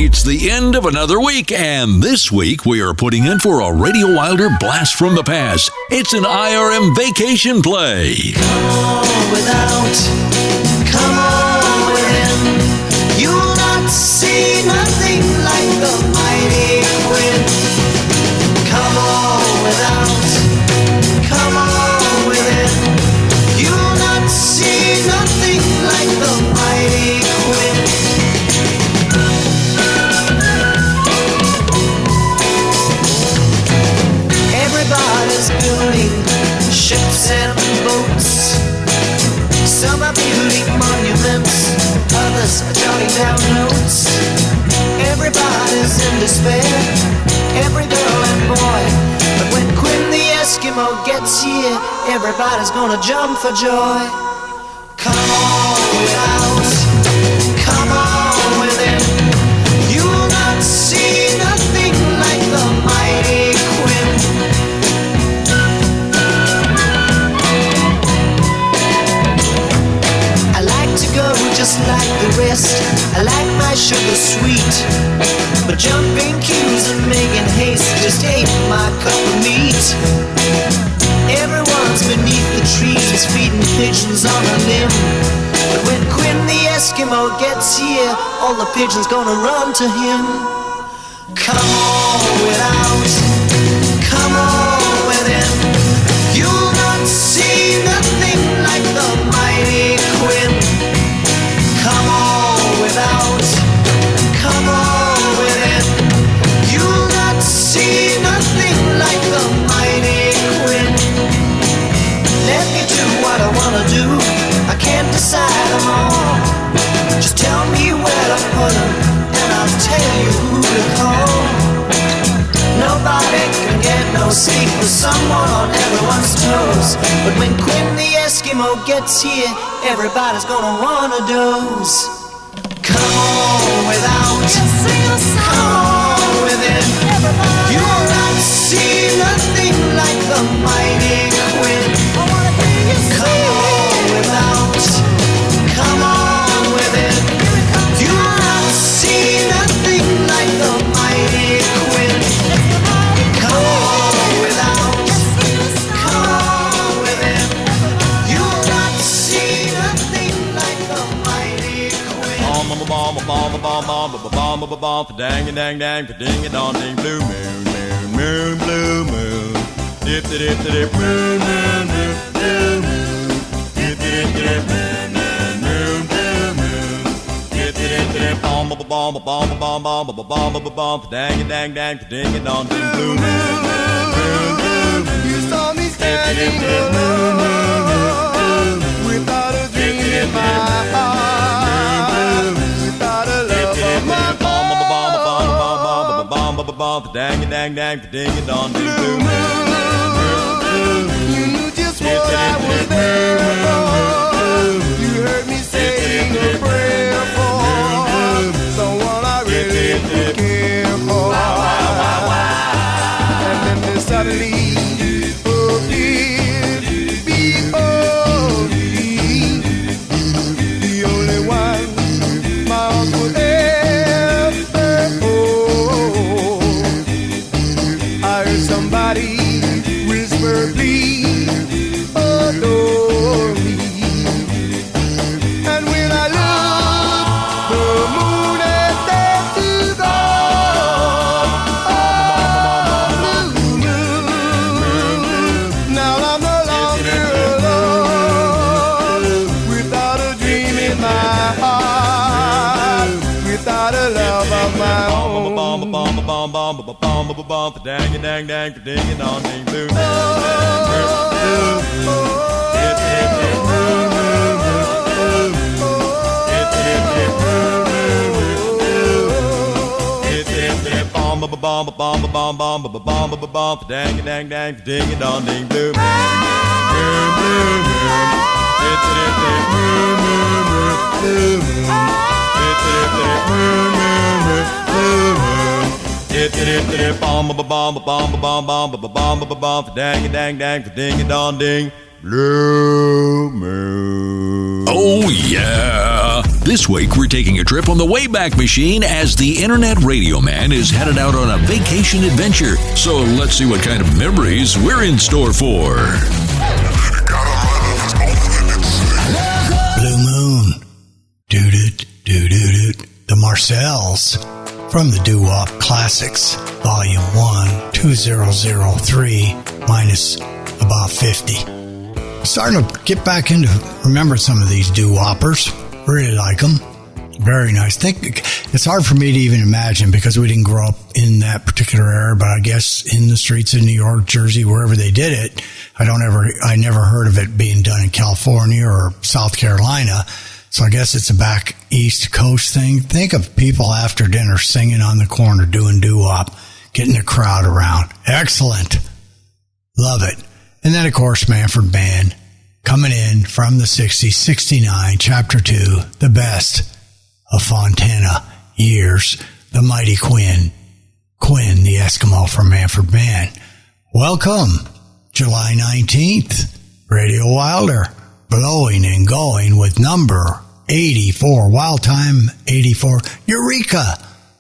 It's the end of another week, and this week we are putting in for a Radio Wilder blast from the past. It's an IRM vacation play. Come on without, come on within. You'll not see nothing like the mighty Quinn. Come on without, come on within. You'll not see nothing like the mighty Quinn. Everybody's building ships and boats. Some are building monuments, others are jotting down notes. Everybody's in despair, every girl and boy. But when Quinn the Eskimo gets here, everybody's gonna jump for joy. Come on without, come on within. You'll not see nothing like the mighty Quinn. Just like the rest, I like my sugar sweet. But jumping queues and making haste just ain't my cup of meat. Everyone's beneath the trees feeding pigeons on a limb. But when Quinn the Eskimo gets here, all the pigeons gonna run to him. Come on without, come on within. You'll not see nothing like the mighty Quinn. Come on without, come on within. You'll not see nothing like the mighty Quinn. Let me do what I wanna do, I can't decide them all. Just tell me where to put them, and I'll tell you who to call. Nobody can get no sleep with someone on everyone's toes. But when Quinn the Eskimo gets here, everybody's gonna wanna doze. Come on without, come on within. You'll not see nothing like the mighty Quinn. Come on without, come on within. You'll not see nothing like the mighty Quinn. Come on without, come on within. You'll not see nothing like the mighty Quinn. Dang a dang dang, ding a dong ding, blue moon, moon, moon, blue moon. Dip dip dip moon, moon, moon, blue moon. Dip dip dip moon, moon, moon, blue moon. Dip dip dip bomb bomb bomb bomb bomb bomb bomb bomb. Dang a dang dang, ding a dong ding, blue moon, moon, moon. You saw me standing alone without a dream in my heart, without a love of my heart. Dang a dang dang, ding a dong ding, blue moon. You knew just what I was there for. You heard me saying a prayer for someone I really did care for. And then suddenly appeared before me, the only one my heart would ever hold. I heard somebody whisper, please adore me. And when I looked, the moon had set to gold. Oh, blue moon. Now I'm no longer alone, without a dream in my heart, without a love of my own. Dang a dang dang, ding a dong ding, blue dang a dang dang, ding a dong ding, blue dang a dang dang, ding a dong ding, blue moon. Oh yeah! This week, we're taking a trip on the Wayback Machine as the Internet Radio Man is headed out on a vacation adventure. So let's see what kind of memories we're in store for. Blue Moon. Doot-it, doot-it. The Marcells from the Doo-Wop Classics, Volume 1, 2003, minus about 50. Starting to get back into remember some of these doo-woppers. Really like them. Very nice. It's hard for me to even imagine because we didn't grow up in that particular era, but I guess in the streets of New York, Jersey, wherever they did it, I never heard of it being done in California or South Carolina. So I guess it's a back East Coast thing. Think of people after dinner singing on the corner, doing doo-wop, getting the crowd around. Excellent. Love it. And then, of course, Manfred Band coming in from the 60s, 69, Chapter 2, the best of Fontana years, the mighty Quinn, the Eskimo from Manfred Band. Welcome, July 19th, Radio Wilder, blowing and going with number 84, Wild Time 84, Eureka.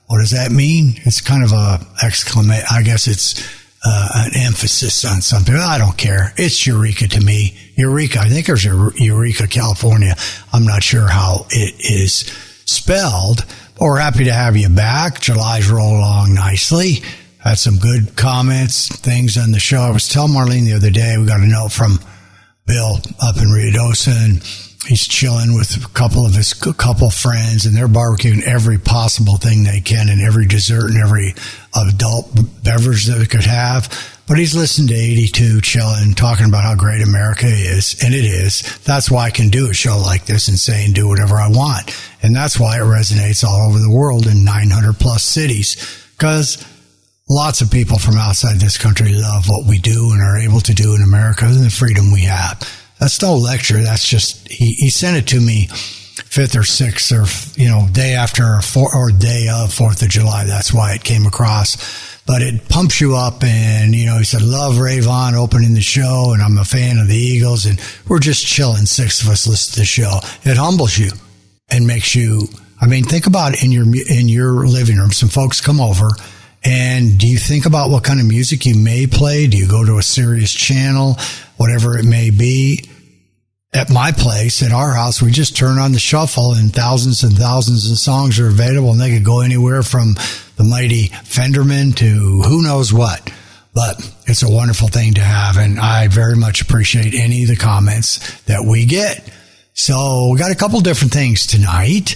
What does that mean? It's kind of a exclamation. I guess it's an emphasis on something. I don't care. It's Eureka to me. Eureka. I think there's a Eureka, California. I'm not sure how it is spelled. But we're happy to have you back. July's rolled along nicely. Had some good comments, things on the show. I was telling Marlene the other day, we got a note from Bill up in Ruidosa, and he's chilling with a couple of his friends, and they're barbecuing every possible thing they can, and every dessert and every adult beverage that they could have. But he's listening to 82, chilling, talking about how great America is, and it is. That's why I can do a show like this and say and do whatever I want. And that's why it resonates all over the world in 900 plus cities, because lots of people from outside this country love what we do and are able to do in America and the freedom we have. That's no lecture. That's just, he sent it to me 5th or 6th or, day after or day of 4th of July. That's why it came across. But it pumps you up, and, he said, love Ray Vaughan opening the show, and I'm a fan of the Eagles, and we're just chilling. 6 of us listen to the show. It humbles you and makes you, think about it in your living room. Some folks come over, and do you think about what kind of music you may play? Do you go to a serious channel, whatever it may be? At my place, at our house, we just turn on the shuffle, and thousands of songs are available, and they could go anywhere from the mighty Fenderman to who knows what. But it's a wonderful thing to have, and I very much appreciate any of the comments that we get. So we got a couple different things tonight.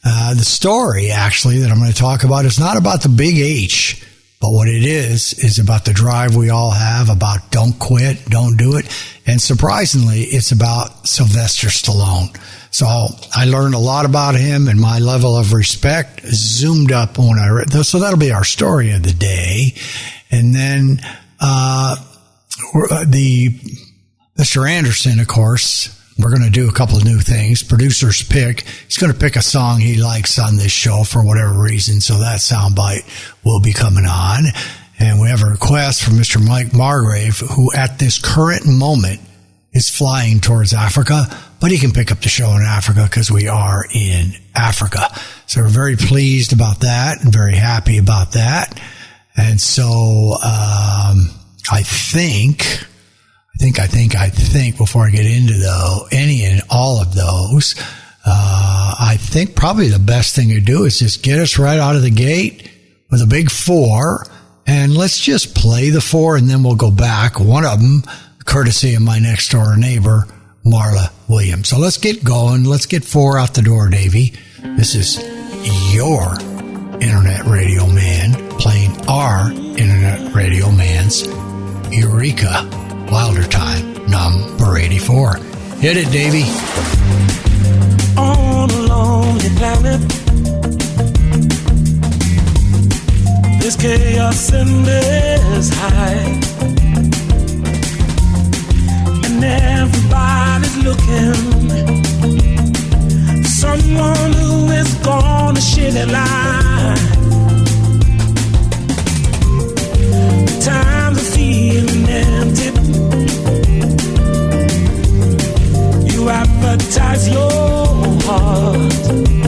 The story, actually, that I'm going to talk about is not about the big H, but what it is about the drive we all have, about don't quit, don't do it. And surprisingly, it's about Sylvester Stallone. So I learned a lot about him, and my level of respect zoomed up when I read this. So that'll be our story of the day. And then Mr. Anderson, of course, we're going to do a couple of new things. Producer's pick. He's going to pick a song he likes on this show for whatever reason. So that soundbite will be coming on. And we have a request from Mr. Mike Margrave, who at this current moment is flying towards Africa, but he can pick up the show in Africa because we are in Africa. So we're very pleased about that and very happy about that. And so I think before I get into any and all of those, I think probably the best thing to do is just get us right out of the gate with a big 4, and let's just play the 4, and then we'll go back. One of them, courtesy of my next door neighbor, Marla Williams. So let's get going. Let's get 4 out the door, Davey. This is your Internet Radio Man playing our Internet Radio Man's Eureka, Wilder Time, number 84. Hit it, Davey. On a lonely planet, there's chaos and there's high, and everybody's looking for someone who is gonna shed a light. Times are feeling empty. You advertise your heart.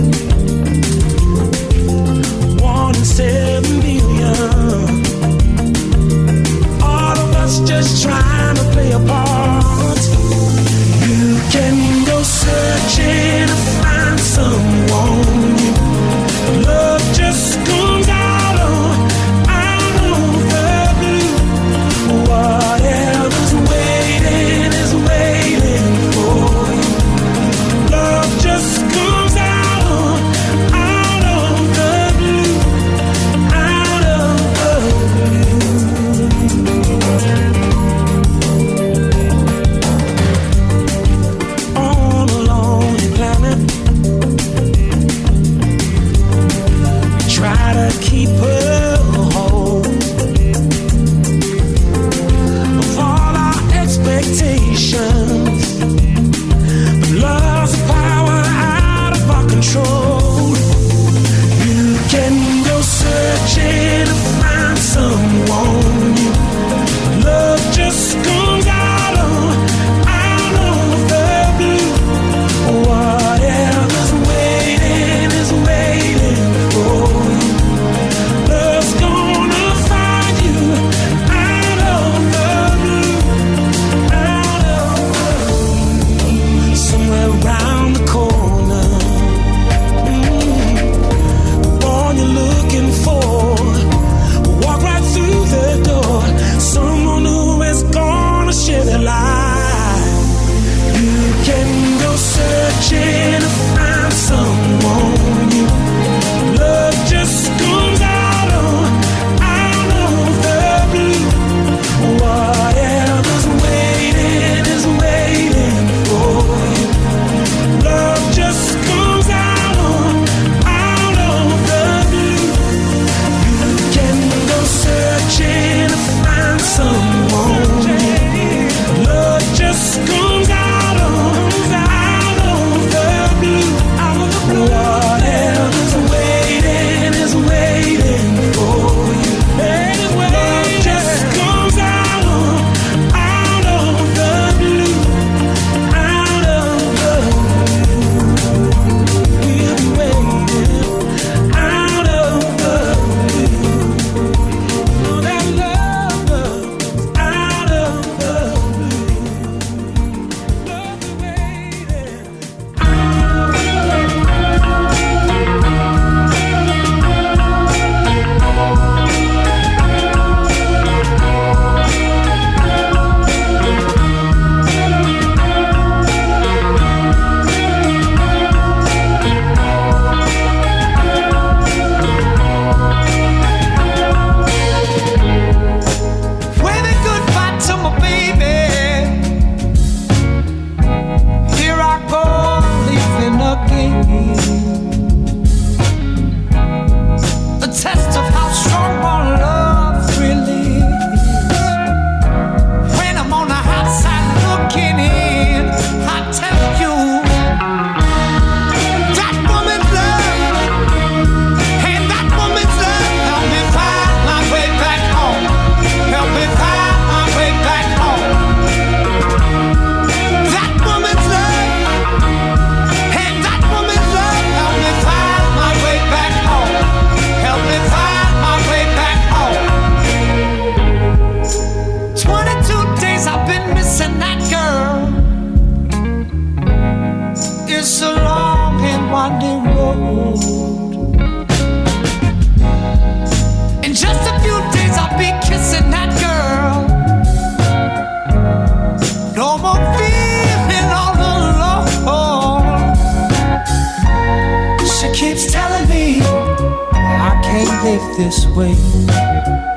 behave this way.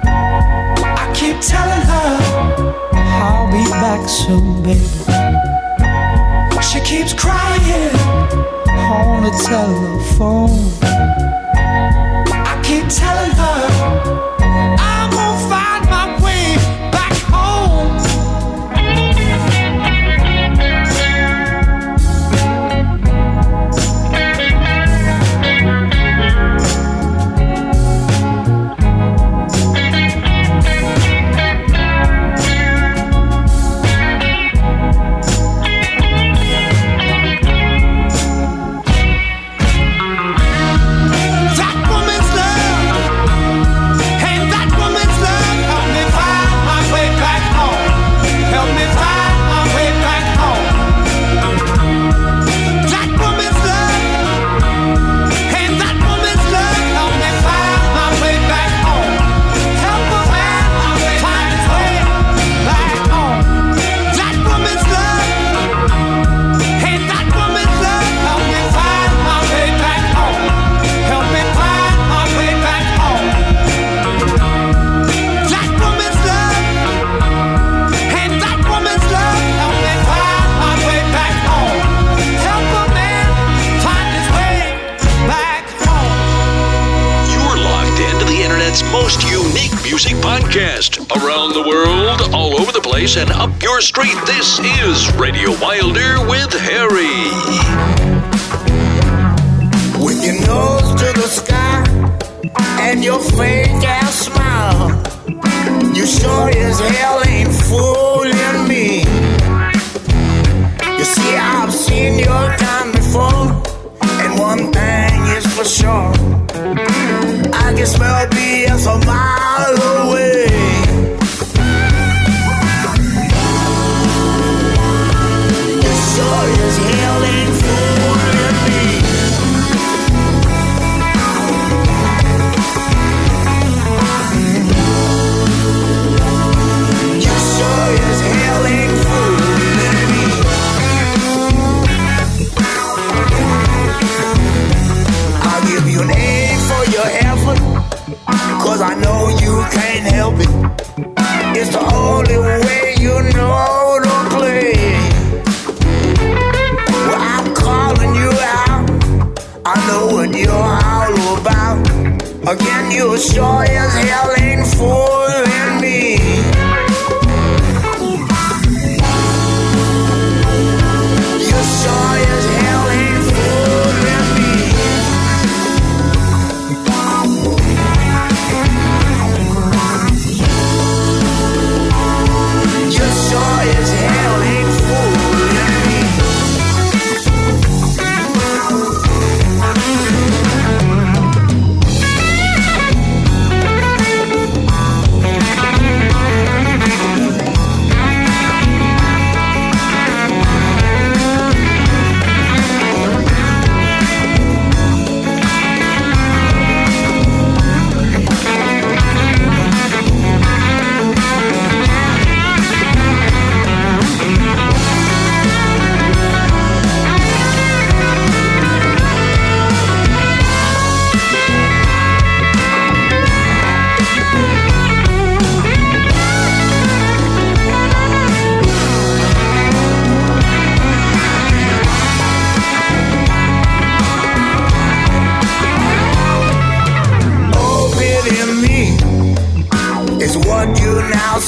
I keep telling her I'll be back soon, baby. She keeps crying on the telephone. I keep telling her I'm gonna find my way back home. Most unique music podcast around the world, all over the place, and up your street. This is Radio Wilder with Harry. With your nose to the sky and your fake ass smile, you sure as hell ain't fooling me. You see, I've seen your kind before, and one thing is for sure, I can smell BS a mile away. You sure as hell ain't fooling me. You sure as hell ain't fooling me. I'll give you an A for your effort, 'cause I know you can't help it. It's the only way you know to play. Well, I'm calling you out. I know what you're all about. Again, you sure as hell ain't fooling me. You sure as hell ain't fooling me. You sure as hell ain't fooling me.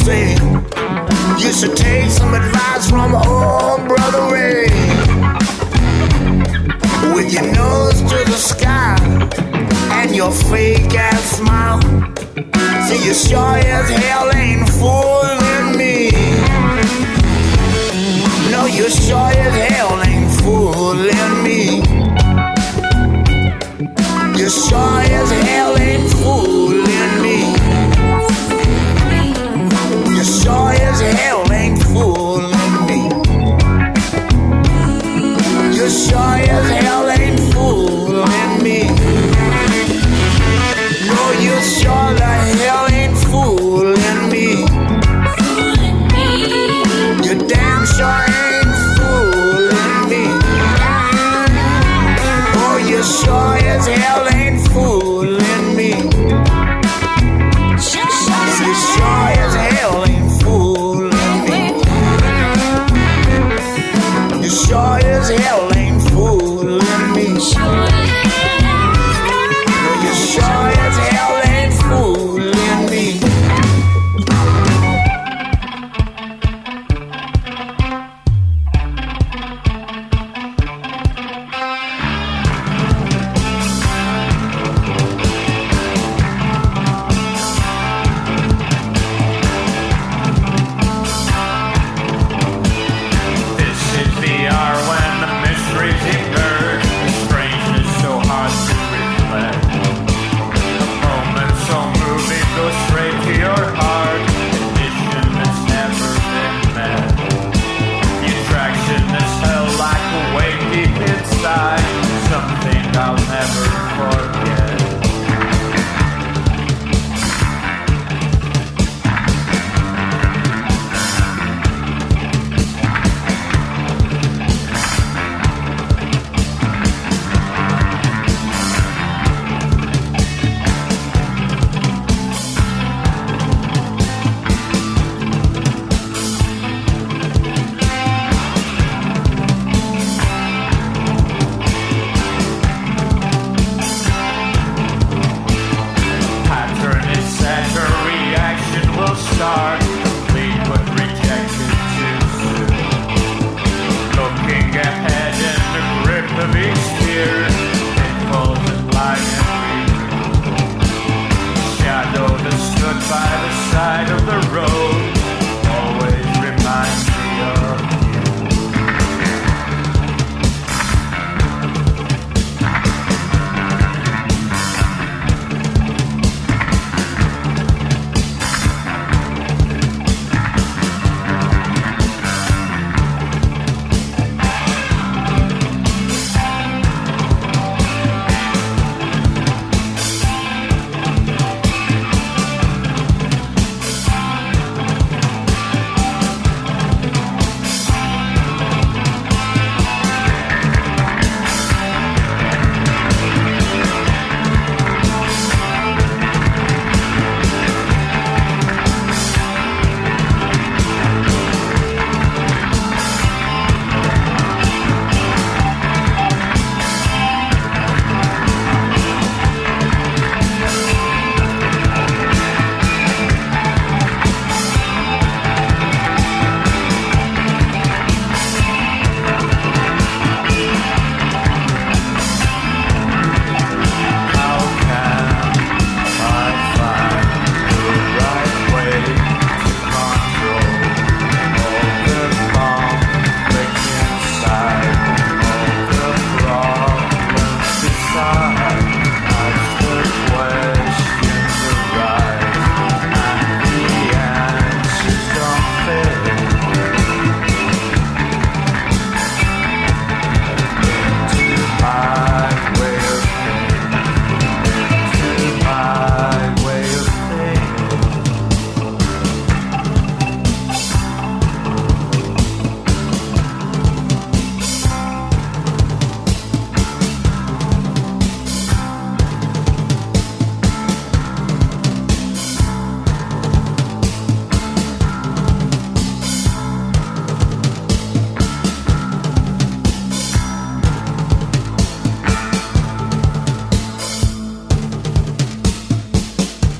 Say you should take some advice from old brother Ray. With your nose to the sky and your fake ass smile, see, you sure as hell ain't fooling me. No, you sure as hell ain't fooling me. You sure as hell ain't fooling me. You sure as hell ain't fooling me. You sure as hell ain't fooling me. No, you sure the hell ain't fooling me. You damn sure ain't fooling me. Oh, you sure as hell ain't fooling me.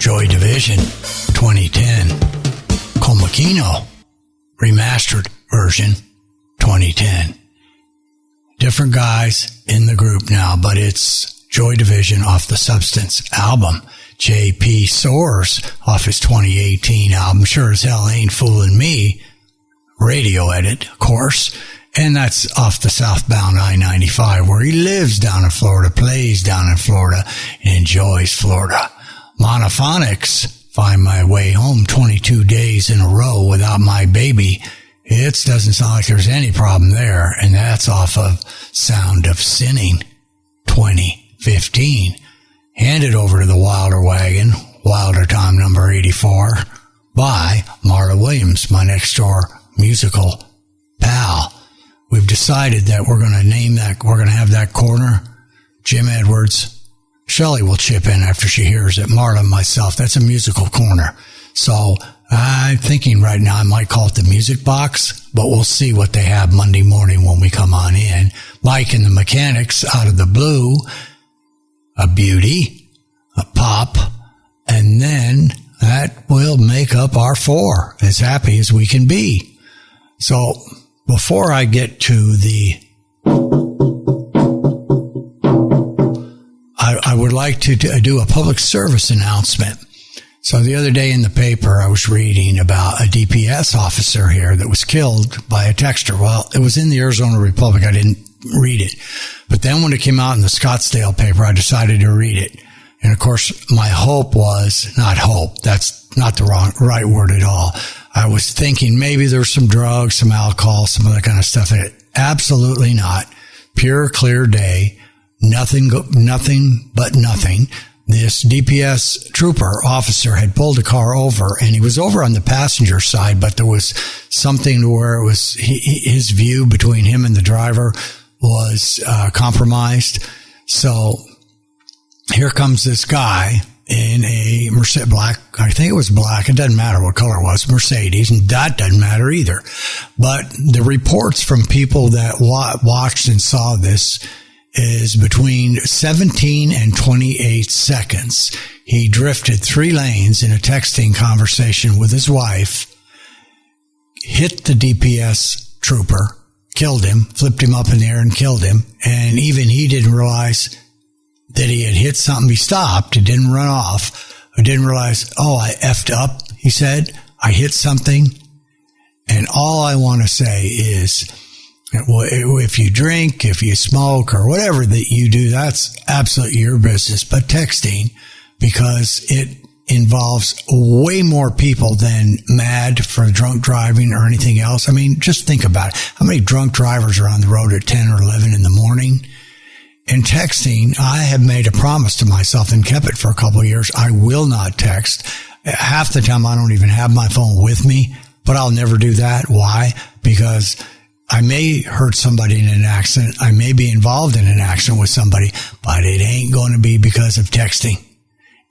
Joy Division, 2010. Comaquino, remastered version, 2010. Different guys in the group now, but it's Joy Division off the Substance album. J.P. Soares off his 2018 album, Sure as Hell Ain't Fooling Me, radio edit, of course. And that's off the southbound I-95, where he lives down in Florida, plays down in Florida, and enjoys Florida. Monophonics, Find My Way Home 22 days in a row without my baby. It doesn't sound like there's any problem there, and that's off of Sound of Sinning 2015. Handed over to the Wilder Wagon, Wilder Time number 84, by Marla Williams, my next door musical pal. We've decided that we're going to name that, we're going to have that corner Jim Edwards. Shelley will chip in after she hears it. Marla and myself, that's a musical corner. So I'm thinking right now I might call it the music box, but we'll see what they have Monday morning when we come on in. Mike and the Mechanics, Out of the Blue, a beauty, a pop, and then that will make up our 4, as happy as we can be. So before I get to I would like to do a public service announcement. So the other day in the paper, I was reading about a DPS officer here that was killed by a texter. Well, it was in the Arizona Republic. I didn't read it. But then when it came out in the Scottsdale paper, I decided to read it. And of course, my hope was, not hope, that's not the right word at all. I was thinking maybe there's some drugs, some alcohol, some other kind of stuff in it. Absolutely not. Pure, clear day. Nothing but nothing. This DPS trooper officer had pulled a car over, and he was over on the passenger side, but there was something where it was his view between him and the driver was compromised. So here comes this guy in a Mercedes black. I think it was black. It doesn't matter what color it was, Mercedes, and that doesn't matter either. But the reports from people that watched and saw this is between 17 and 28 seconds. He drifted 3 lanes in a texting conversation with his wife, hit the DPS trooper, killed him, flipped him up in the air and killed him. And even he didn't realize that he had hit something. He stopped. He didn't run off. I didn't realize, I effed up, he said. I hit something. And all I want to say is, if you drink, if you smoke, or whatever that you do, that's absolutely your business. But texting, because it involves way more people than mad for drunk driving or anything else. I mean, just think about it. How many drunk drivers are on the road at 10 or 11 in the morning? And texting, I have made a promise to myself and kept it for a couple of years. I will not text. Half the time I don't even have my phone with me, but I'll never do that. Why? Because I may hurt somebody in an accident. I may be involved in an accident with somebody, but it ain't going to be because of texting.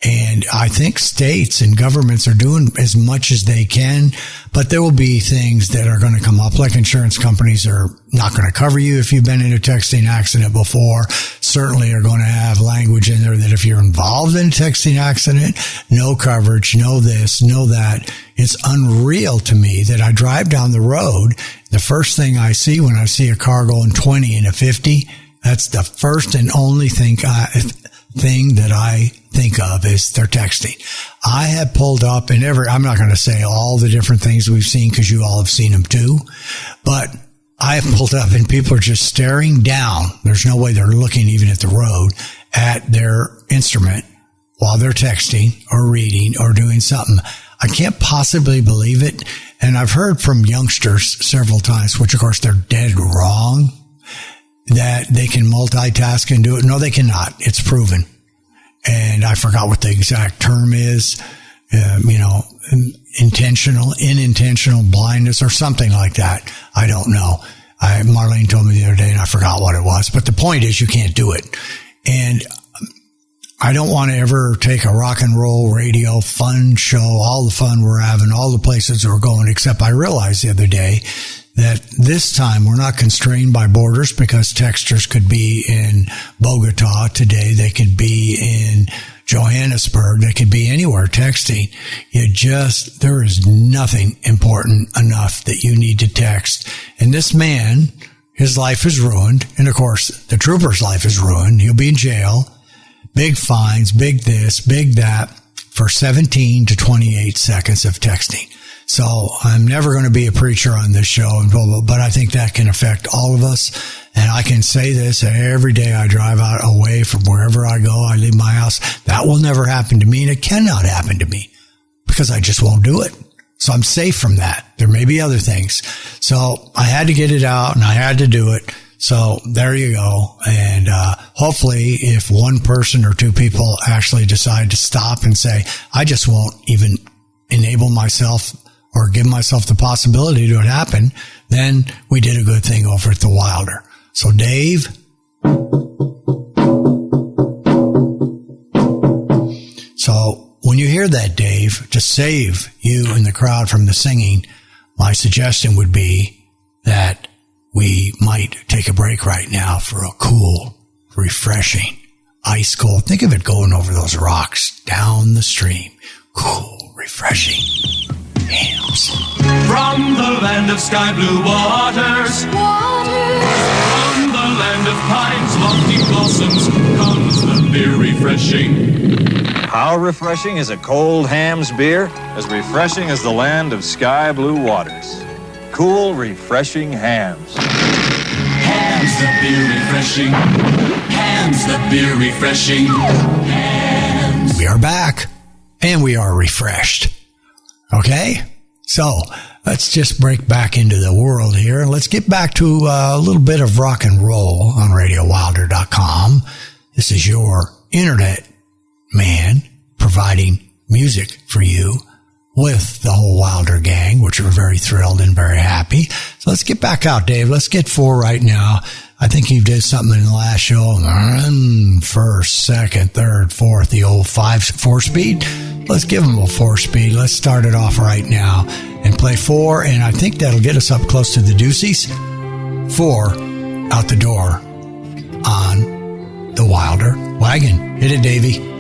And I think states and governments are doing as much as they can, but there will be things that are going to come up, like insurance companies are not going to cover you if you've been in a texting accident before. Certainly are going to have language in there that if you're involved in a texting accident, no coverage, no this, no that. It's unreal to me that I drive down the road. The first thing I see when I see a car going 20 and a 50, that's the first and only thing that I think of is they're texting. I have pulled up in I'm not going to say all the different things we've seen because you all have seen them too, but I have pulled up and people are just staring down. There's no way they're looking even at the road at their instrument while they're texting or reading or doing something. I can't possibly believe it. And I've heard from youngsters several times, which of course they're dead wrong, that they can multitask and do it. No, they cannot. It's proven. And I forgot what the exact term is, unintentional blindness or something like that. I don't know. Marlene told me the other day and I forgot what it was. But the point is you can't do it. And I don't want to ever take a rock and roll radio fun show, all the fun we're having, all the places we're going, except I realized the other day that this time we're not constrained by borders because texters could be in Bogota today. They could be in Johannesburg. They could be anywhere texting. There is nothing important enough that you need to text. And this man, his life is ruined. And of course, the trooper's life is ruined. He'll be in jail. Big fines, big this, big that, for 17 to 28 seconds of texting. So I'm never going to be a preacher on this show, and blah, blah, but I think that can affect all of us. And I can say this every day I drive out away from wherever I go. I leave my house. That will never happen to me, and it cannot happen to me because I just won't do it. So I'm safe from that. There may be other things. So I had to get it out, and I had to do it. So there you go. And hopefully if one person or two people actually decide to stop and say, I just won't even enable myself or give myself the possibility to it happen, then we did a good thing over at the Wilder. So Dave, so when you hear that, Dave, to save you and the crowd from the singing, my suggestion would be that we might take a break right now for a cool, refreshing, ice cold. Think of it going over those rocks down the stream. Cool, refreshing hams. From the land of sky blue waters, from the land of pines, lofty blossoms, comes the beer refreshing. How refreshing is a cold ham's beer? As refreshing as the land of sky blue waters. Cool, refreshing hams. Hams the beer refreshing. Hams the beer refreshing. Hams. We are back, and we are refreshed. Okay? So, let's just break back into the world here, and let's get back to a little bit of rock and roll on RadioWilder.com. This is your internet man providing music for you with the whole Wilder gang, which we're very thrilled and very happy. So let's get back out, Dave. Let's get 4 right now. I think you did something in the last show. First, second, third, fourth, the old 4 speed. Let's give them a 4 speed. Let's start it off right now and play 4. And I think that'll get us up close to the deuces. 4 out the door on the Wilder Wagon. Hit it, Davey.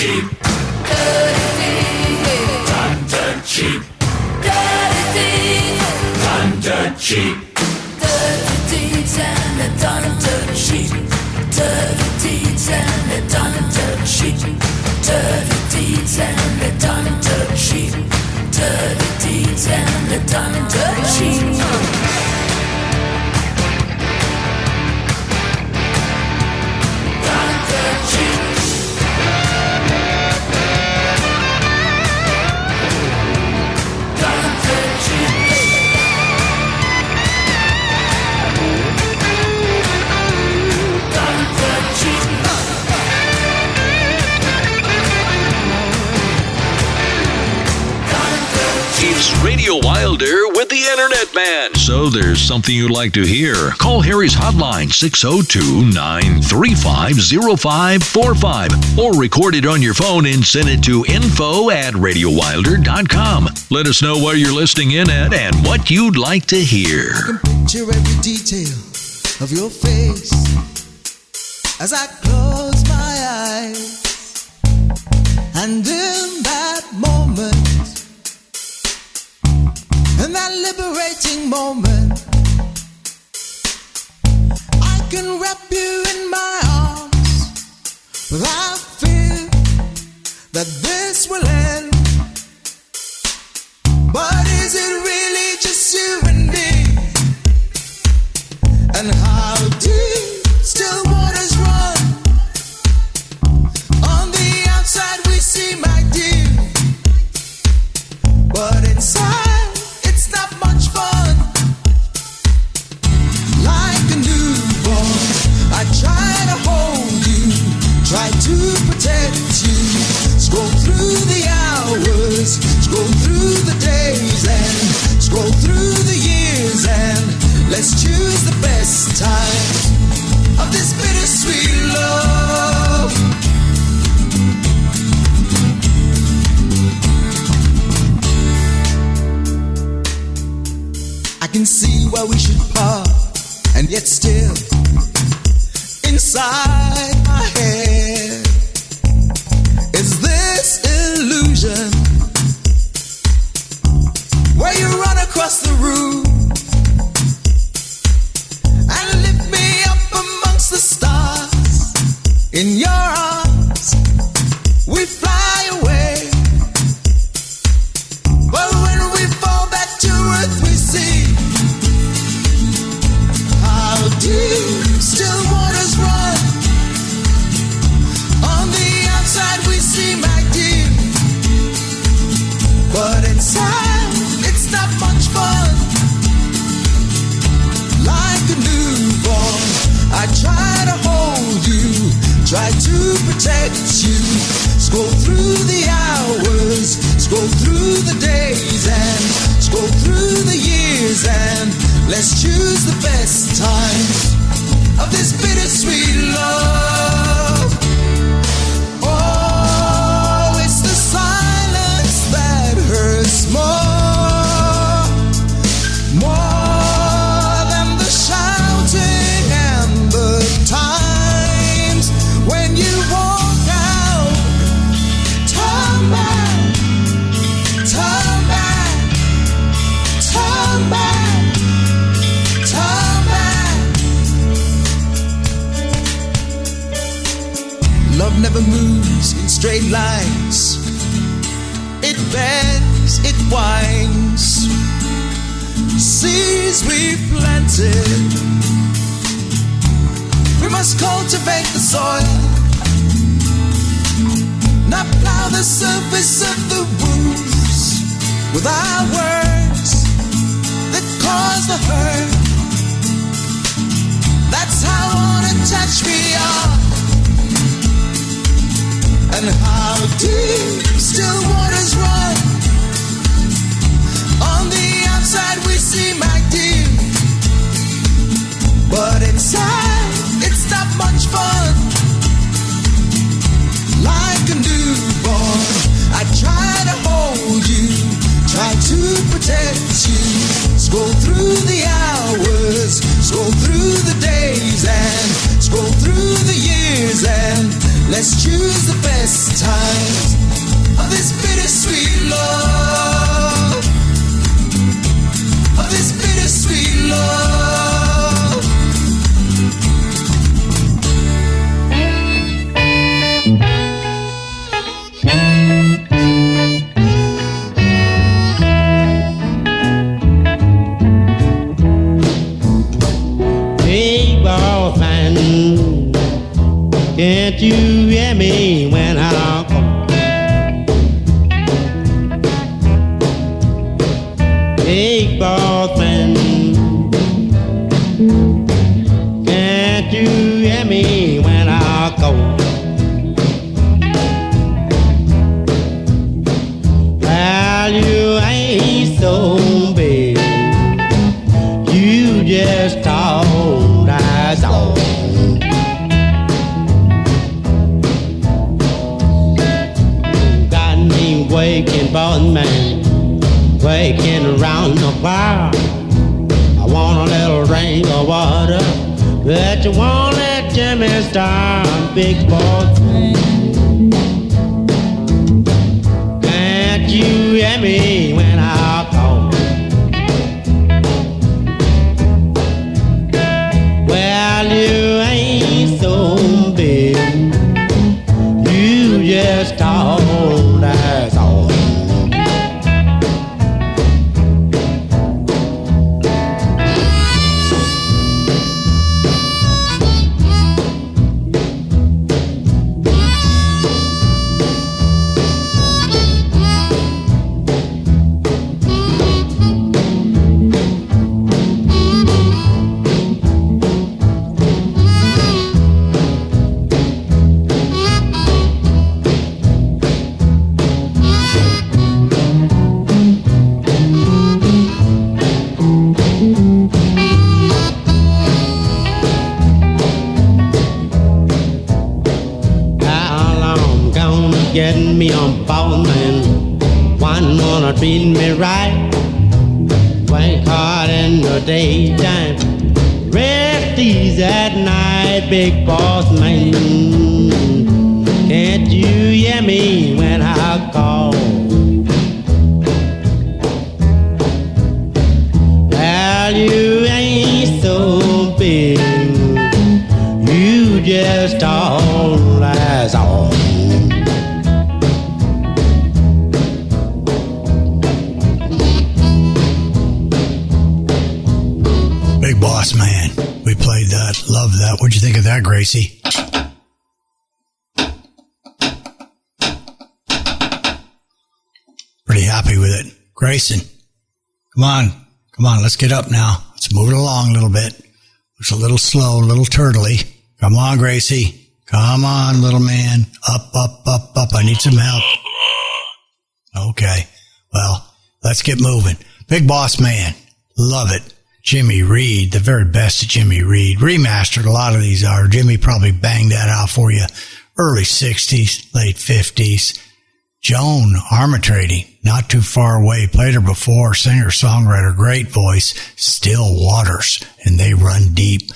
cheap. Dirty thing. Done dirt cheap. Dirty thing. Done dirt cheap. Dirty deeds and they're done dirt cheap. Dirty deeds and they're done dirt cheap. Dirty deeds and they're done dirt cheap. Dirty deeds and they're done dirt cheap. It's Radio Wilder with the Internet Man. So there's something you'd like to hear. Call Harry's hotline, 602-935-0545. Or record it on your phone and send it to info@radiowilder.com. Let us know where you're listening in at and what you'd like to hear. I can picture every detail of your face as I close my eyes. And in that moment, in that liberating moment, I can wrap you in my arms without fear that this will end. But is it really just you and me? And how deep still waters run? On the outside we see, my dear, but inside not much fun. Like a newborn, I try to hold you, try to protect you. Scroll through the hours, scroll through the days, and scroll through the years, and let's choose the best time of this bittersweet love. I can see why we should part, and yet still, inside my head, is this illusion where you run across the room and lift me up amongst the stars. In your arms, we fly away, but when we fall back to earth, we see deep still waters run. On the outside we see, my dear, but inside it's not much fun. Like a newborn, I try to hold you, try to protect you. Scroll through the hours, scroll through the days, and scroll through the years, and let's choose the best time of this bittersweet love. Oh, it's the silence that hurts more than the shouting and the times when you walk out. Turn back, turn back, turn back, turn back. Love never moves in straight lines. It bends, it winds. Seeds we've planted, we must cultivate the soil, not plow the surface of the wounds with our words that cause the hurt. That's how unattached we are. And how deep still waters run. On the outside we see, my dear, but inside it's not much fun. Like a newborn, I try to hold you, try to protect you. Scroll through the hours, scroll through the days, and scroll through the years, and let's choose the best time you hear me when I call? Big boss man, can't you hear me when I call? Well, you ain't so big, you just talk, that's all. Got me waking, boss man, waking around the fire. I want a little drink of water, but you won't let Jimmy start, big boss man. Can't you hear me when I call? Well, you ain't so big, you just talk, that's all. Getting me on ball, man. One wanna treat me right. Work hard in the daytime, rest easy at night, big boss man. Can't you hear me when I call? Well, you ain't so big, you just all that's all. Boss man, we played that, love that. What'd you think of that, Gracie? Pretty happy with it. Grayson, come on, let's get up now. Let's move it along a little bit. Looks a little slow, a little turtly. Come on, Gracie. Come on, little man. Up. I need some help. Okay, well, let's get moving. Big boss man, love it. Jimmy Reed, the very best of Jimmy Reed. Remastered, a lot of these are. Jimmy probably banged that out for you. Early 60s, late 50s. Joan Armatrading, not too far away. Played her before. Singer-songwriter, great voice. Still Waters, and They Run Deep.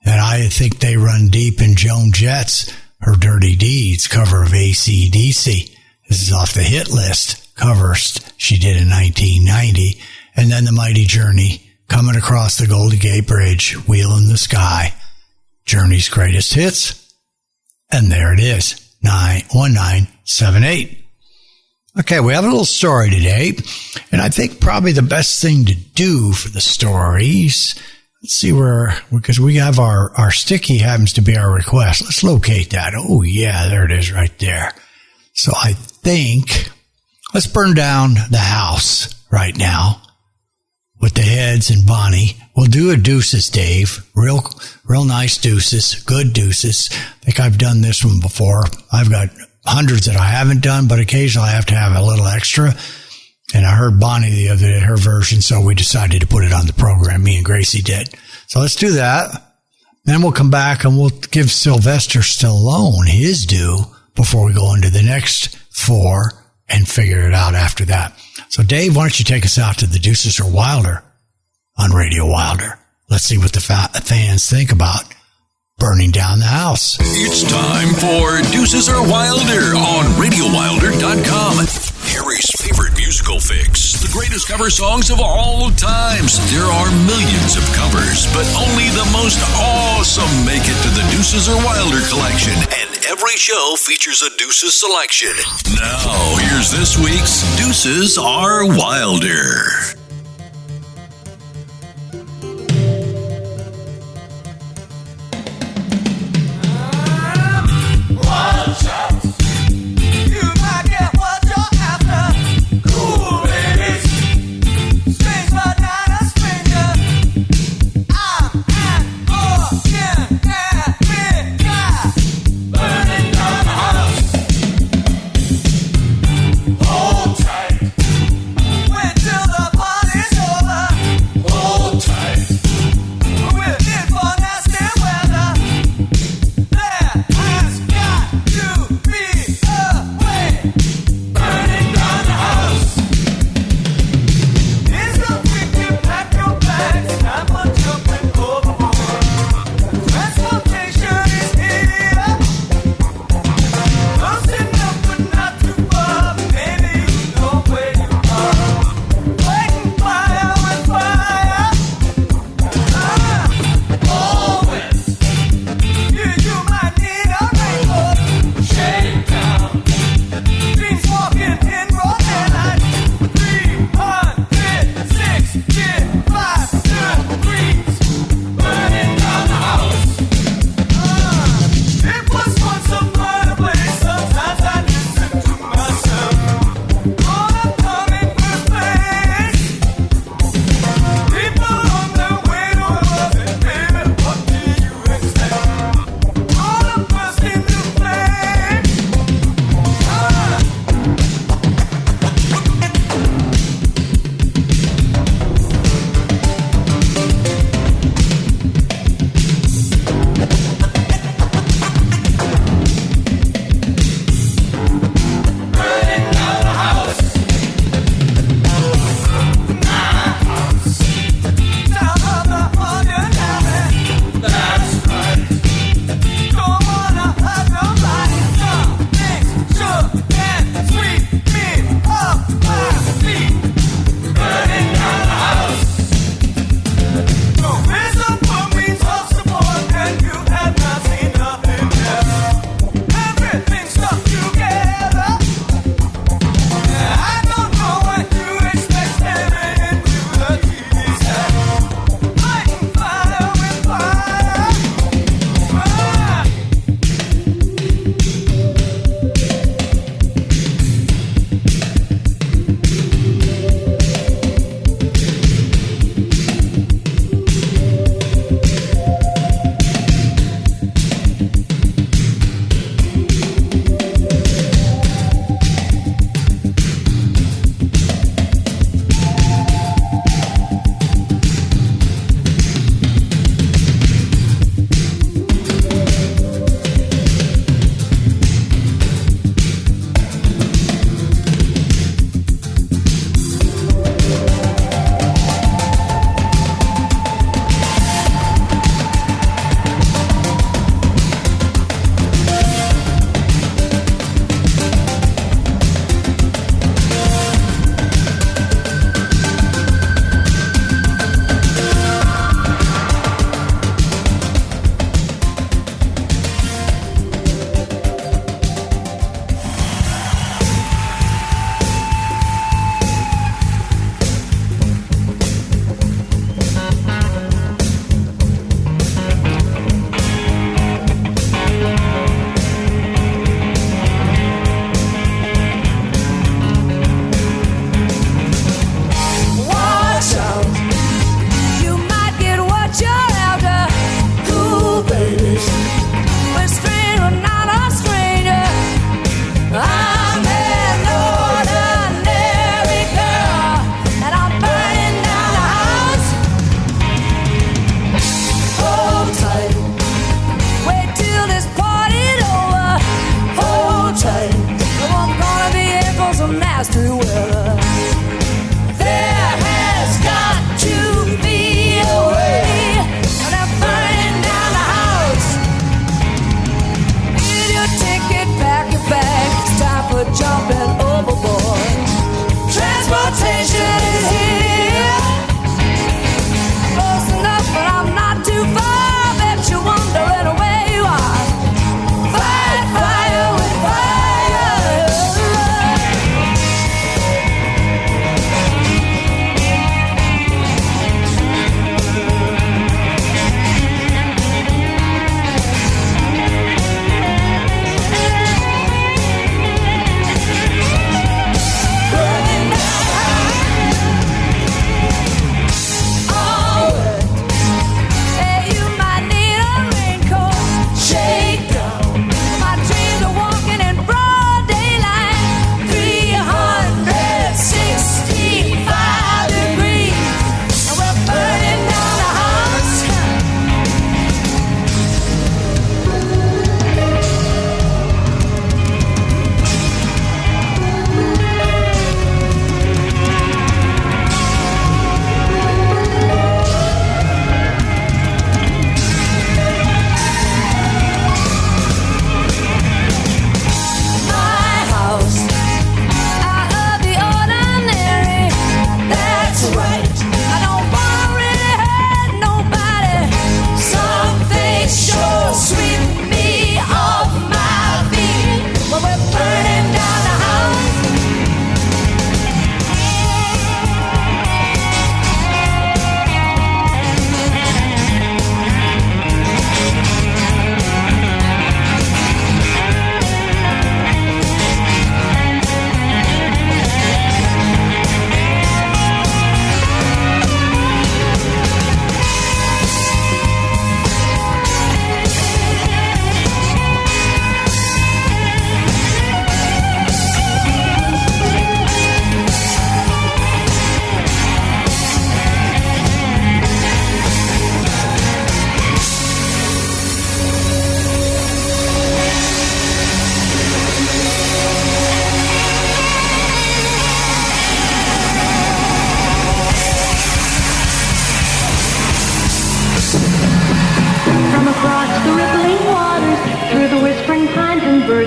And I think They Run Deep in Joan Jett's Her Dirty Deeds cover of AC/DC. This is off the hit list. Covers she did in 1990. And then The Mighty Journey, Coming Across the Golden Gate Bridge, Wheel in the Sky. Journey's greatest hits. And there it is, 1978. Okay, we have a little story today. And I think probably the best thing to do for the stories, let's see where, because we have our sticky happens to be our request. Let's locate that. Oh, yeah, there it is right there. So I think, let's burn down the house right now with the Heads and Bonnie. We'll do a deuces, Dave. Real nice deuces, good deuces. I think I've done this one before. I've got hundreds that I haven't done, but occasionally I have to have a little extra. And I heard Bonnie the other day, her version, so we decided to put it on the program. Me and Gracie did. So let's do that. Then we'll come back and we'll give Sylvester Stallone his due before we go into the next four and figure it out after that. So, Dave, why don't you take us out to the Deuces or Wilder on Radio Wilder? Let's see what the fans think about burning down the house. It's time for Deuces or Wilder on RadioWilder.com. Harry's favorite musical fix. The greatest cover songs of all times. There are millions of covers, but only the most awesome make it to the Deuces or Wilder collection. And every show features a Deuces selection. Now, here's this week's Deuces are Wilder.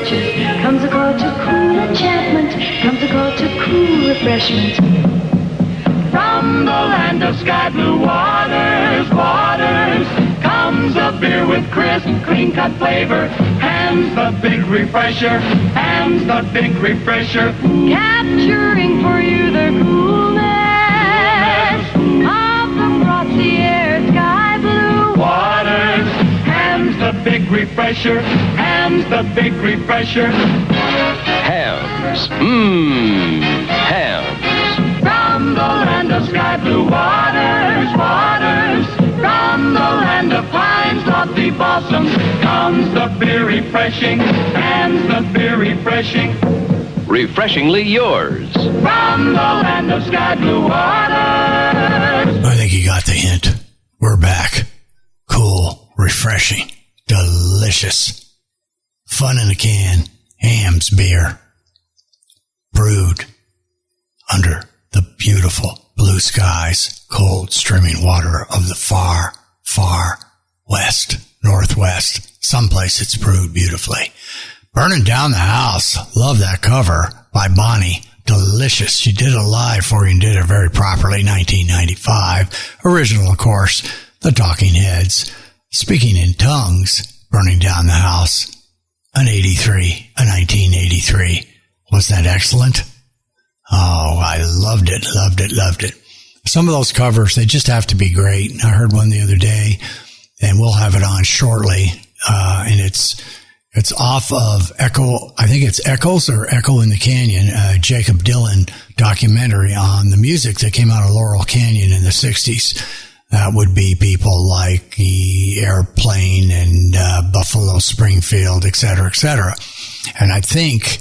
adventures. Comes a call to cool enchantment. Comes a call to cool refreshment. From the land of sky blue waters, waters, comes a beer with crisp, clean-cut flavor. Ham's the big refresher, Ham's the big refresher. Capturing for you the coolness of the frosty air, sky blue waters. Ham's the big refresher, Ham's the big refresher. Hams, Hams. From the land of sky blue waters, waters, from the land of pines, lofty balsams, comes the beer refreshing, Ham's the beer refreshing. Refreshingly yours. From the land of sky blue waters. I think you got the hint. We're back. Cool, refreshing, delicious. Fun in a can. Ham's beer. Brewed under the beautiful blue skies, cold streaming water of the far, far west, northwest. Someplace it's brewed beautifully. Burning Down the House. Love that cover by Bonnie. Delicious. She did it live for you and did it very properly. 1995. Original, of course, the Talking Heads. Speaking in tongues. Burning Down the House. A 1983. Was that excellent? Oh, I loved it, loved it, loved it. Some of those covers, they just have to be great. I heard one the other day, and we'll have it on shortly. And it's off of Echo, I think it's Echoes or Echo in the Canyon, Jacob Dylan documentary on the music that came out of Laurel Canyon in the 60s. That would be people like the Airplane and Buffalo Springfield, et cetera, et cetera. And I think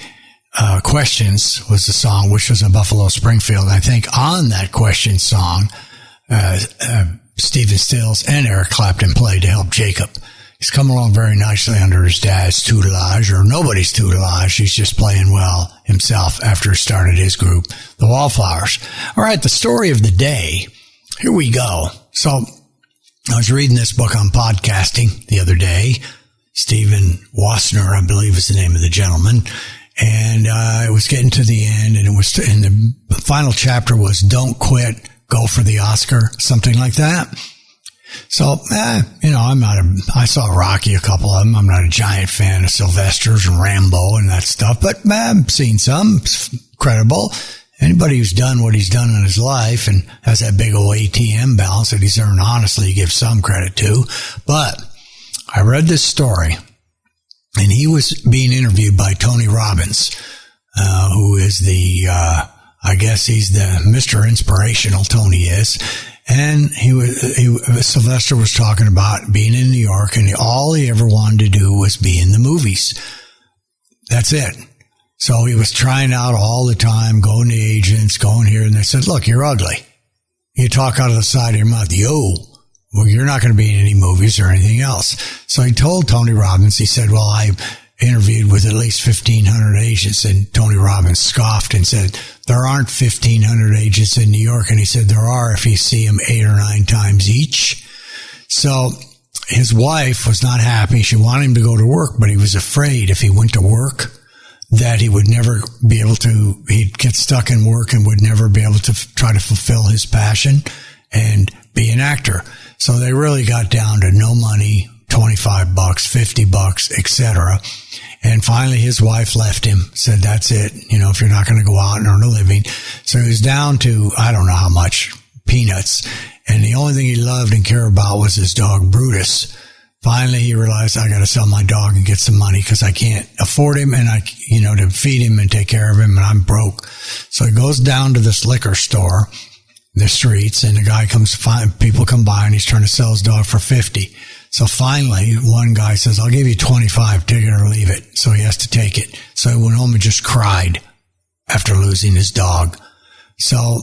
Questions was the song, which was a Buffalo Springfield. I think on that Questions song, Stephen Stills and Eric Clapton played to help Jacob. He's come along very nicely under his dad's tutelage, or nobody's tutelage. He's just playing well himself after he started his group, the Wallflowers. All right, the story of the day. Here we go. So I was reading this book on podcasting the other day. Stephen Wassner, I believe is the name of the gentleman. And it was getting to the end, and the final chapter was "Don't Quit, Go for the Oscar," something like that. So, I saw Rocky, a couple of them. I'm not a giant fan of Sylvester's and Rambo and that stuff, but I've seen some. It's credible. Anybody who's done what he's done in his life and has that big old ATM balance that he's earned, honestly, give some credit to. But I read this story. And he was being interviewed by Tony Robbins, who is I guess he's the Mr. Inspirational, Tony is. And Sylvester was talking about being in New York, and all he ever wanted to do was be in the movies. That's it. So he was trying out all the time, going to agents, going here, and they said, "Look, you're ugly. You talk out of the side of your mouth. Well, you're not going to be in any movies or anything else." So he told Tony Robbins, he said, "Well, I interviewed with at least 1,500 agents." And Tony Robbins scoffed and said, "There aren't 1,500 agents in New York." And he said, "There are if you see them 8 or 9 times each." So his wife was not happy. She wanted him to go to work, but he was afraid if he went to work that he would never be able to, he'd get stuck in work and would never be able to try to fulfill his passion and be an actor. So they really got down to no money, $25, $50, etc. And finally his wife left him, said, "That's it. If you're not going to go out and earn a living." So he was down to, I don't know how much, peanuts. And the only thing he loved and cared about was his dog, Brutus. Finally, he realized, I got to sell my dog and get some money because I can't afford him and to feed him and take care of him, and I'm broke. So he goes down to this liquor store, the streets, and the guy people come by and he's trying to sell his dog for $50. So finally, one guy says, "I'll give you $25, take it or leave it." So he has to take it. So he went home and just cried after losing his dog. So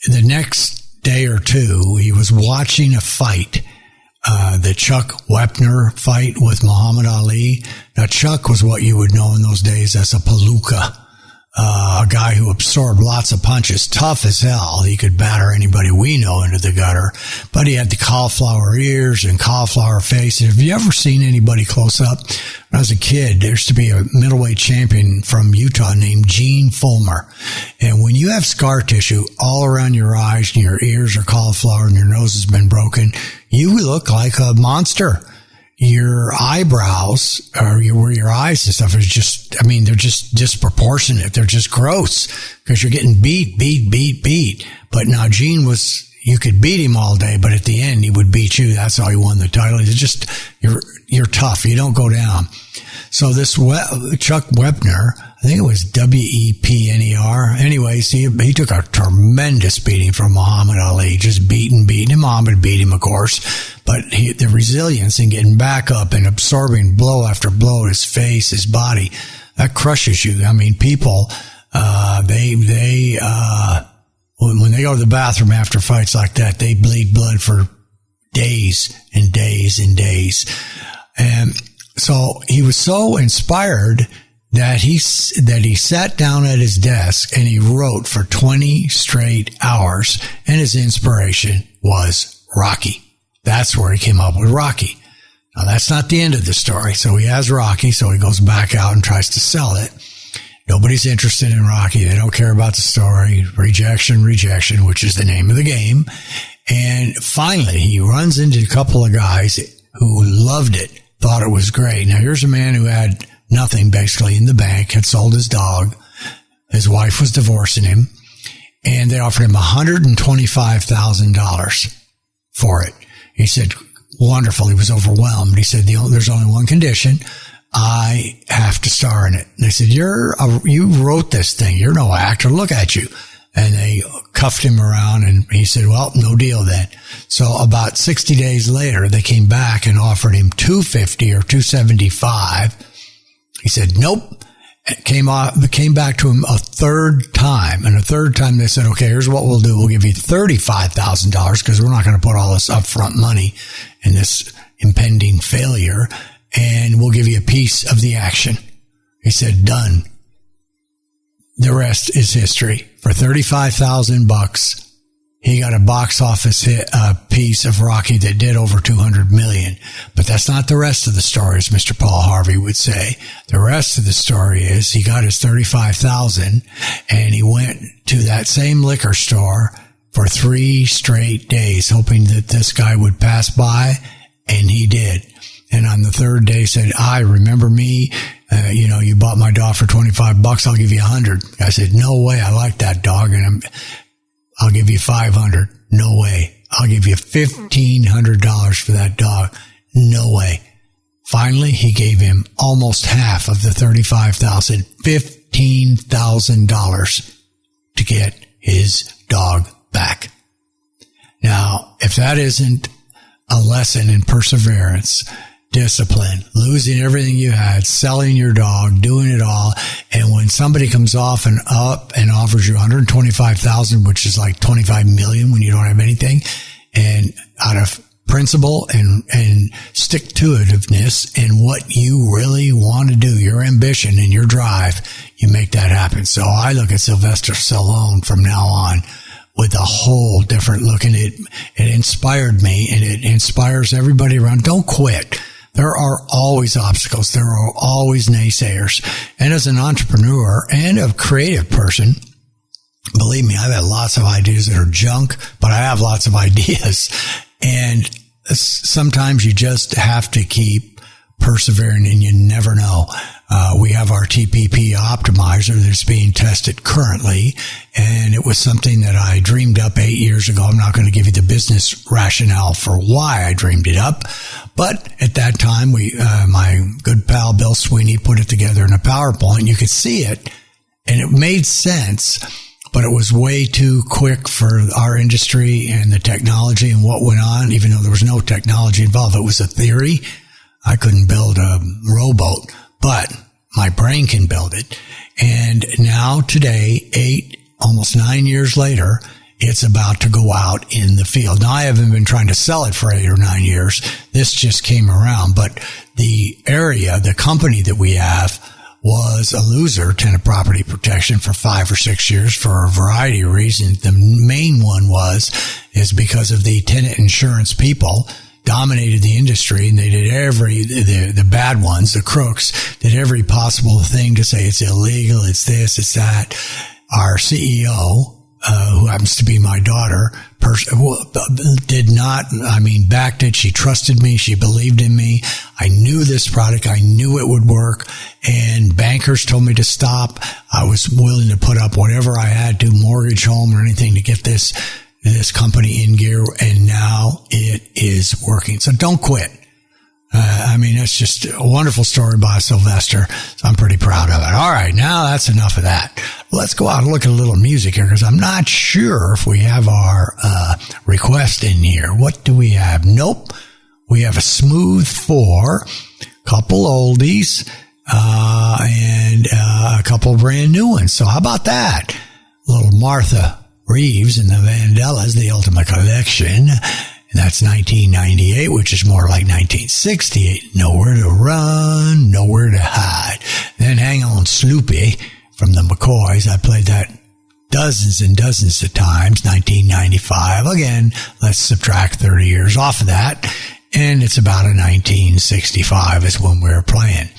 the next day or two, he was watching a fight, the Chuck Wepner fight with Muhammad Ali. Now, Chuck was what you would know in those days as a palooka. a guy who absorbed lots of punches, tough as hell. He could batter anybody we know into the gutter. But he had the cauliflower ears and cauliflower face. Have you ever seen anybody close up? When I was a kid, there used to be a middleweight champion from Utah named Gene Fulmer. And when you have scar tissue all around your eyes and your ears are cauliflower and your nose has been broken, you look like a monster. Your eyebrows, or where your eyes and stuff is just, I mean, they're just disproportionate. They're just gross because you're getting beat. But now Gene was, you could beat him all day, but at the end he would beat you. That's how he won the title. It's just, you're tough. You don't go down. So this Chuck Wepner, I think it was Wepner. Anyways, he took a tremendous beating from Muhammad Ali, just beating. And Muhammad beat him, of course. But the resilience in getting back up and absorbing blow after blow, his face, his body, that crushes you. I mean, people, when they go to the bathroom after fights like that, they bleed blood for days and days and days. And so he was so inspired that he sat down at his desk and he wrote for 20 straight hours, and his inspiration was Rocky. That's where he came up with Rocky. Now, that's not the end of the story. So he has Rocky, so he goes back out and tries to sell it. Nobody's interested in Rocky. They don't care about the story. Rejection, which is the name of the game. And finally, he runs into a couple of guys who loved it, thought it was great. Now, here's a man who had nothing basically in the bank, had sold his dog. His wife was divorcing him, and they offered him $125,000 for it. He said, wonderful. He was overwhelmed. He said, there's only one condition. I have to star in it. And they said, you wrote this thing. You're no actor. Look at you. And they cuffed him around, and he said, well, no deal then. So about 60 days later, they came back and offered him $250 or $275. He said, nope. Came back to him a third time. And a third time they said, okay, here's what we'll do. We'll give you $35,000 because we're not going to put all this upfront money in this impending failure. And we'll give you a piece of the action. He said, done. The rest is history. For $35,000, he got a box office hit, piece of Rocky that did over $200 million. But that's not the rest of the story, as Mr. Paul Harvey would say. The rest of the story is he got his $35,000 and he went to that same liquor store for 3 straight days, hoping that this guy would pass by, and he did. And on the third day said, remember me? You bought my dog for $25. I'll give you $100. I said, no way. I like that dog. And I'll give you $500. No way. I'll give you $1,500 for that dog. No way. Finally, he gave him almost half of the $35,000, $15,000 to get his dog back. Now, if that isn't a lesson in perseverance, discipline, losing everything you had, selling your dog, doing it all, and when somebody comes off and up and offers you $125,000, which is like $25 million when you don't have anything, and out of principle and stick-to-itiveness and what you really want to do, your ambition and your drive, you make that happen. So I look at Sylvester Stallone from now on with a whole different look, and it inspired me, and it inspires everybody around. Don't quit. There are always obstacles. There are always naysayers. And as an entrepreneur and a creative person, believe me, I've had lots of ideas that are junk, but I have lots of ideas. And sometimes you just have to keep persevering, and you never know. We have our TPP optimizer that's being tested currently, and it was something that I dreamed up 8 years ago. I'm not going to give you the business rationale for why I dreamed it up, but at that time, my good pal Bill Sweeney put it together in a PowerPoint. You could see it, and it made sense, but it was way too quick for our industry and the technology and what went on, even though there was no technology involved. It was a theory. I couldn't build a rowboat, but my brain can build it. And now today, almost 9 years later, it's about to go out in the field. Now, I haven't been trying to sell it for 8 or 9 years. This just came around. But the area, the company that we have, was a loser, tenant property protection, for 5 or 6 years for a variety of reasons. The main one is because of the tenant insurance people dominated the industry, and they did the bad ones, the crooks, did every possible thing to say it's illegal, it's this, it's that. Our CEO, who happens to be my daughter, backed it. She trusted me. She believed in me. I knew this product. I knew it would work. And bankers told me to stop. I was willing to put up whatever I had to, mortgage, home, or anything to get this company in gear. And now it is working. So don't quit. That's just a wonderful story by Sylvester. So I'm pretty proud of it. All right. Now that's enough of that. Let's go out and look at a little music here, because I'm not sure if we have our request in here. What do we have? Nope. We have a smooth 4, couple oldies, and a couple brand new ones. So how about that? Little Martha Reeves and the Vandellas, the Ultimate Collection. And that's 1998, which is more like 1968. Nowhere to run, nowhere to hide. Then Hang On Sloopy from the McCoys. I played that dozens and dozens of times. 1995. Again, let's subtract 30 years off of that. And it's about a 1965 is when we were playing.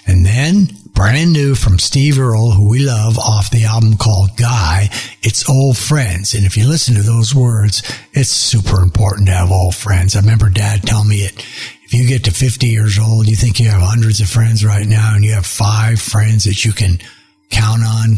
And then brand new from Steve Earle, who we love, off the album called Guy, It's Old Friends. And if you listen to those words, it's super important to have old friends. I remember Dad telling me it. If you get to 50 years old, you think you have hundreds of friends right now, and you have 5 friends that you can count on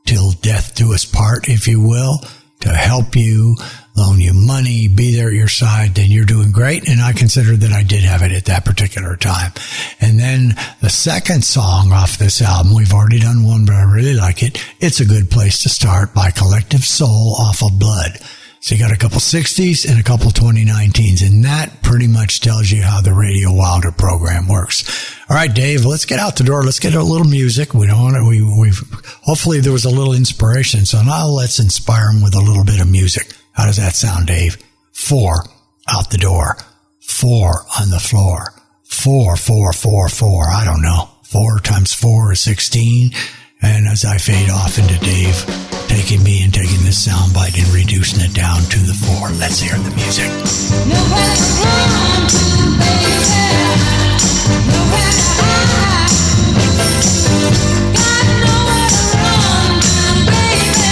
till death do us part, if you will, to help you, loan you money, be there at your side, then you're doing great. And I consider that I did have it at that particular time. And then the second song off this album, we've already done one, but I really like it. It's a Good Place to Start by Collective Soul off of Blood. So you got a couple 60s and a couple 2019s, and that pretty much tells you how the Radio Wilder program works. All right, Dave, let's get out the door. Let's get a little music. We don't want to, hopefully there was a little inspiration. So now let's inspire them with a little bit of music. How does that sound, Dave? 4 out the door, 4 on the floor, 4, 4, 4, 4. I don't know. 4 times 4 is 16. And as I fade off into Dave taking me and taking this soundbite and reducing it down to the 4, let's hear the music. Nowhere to run to, baby. Nowhere to hide. Got nowhere to run to, baby.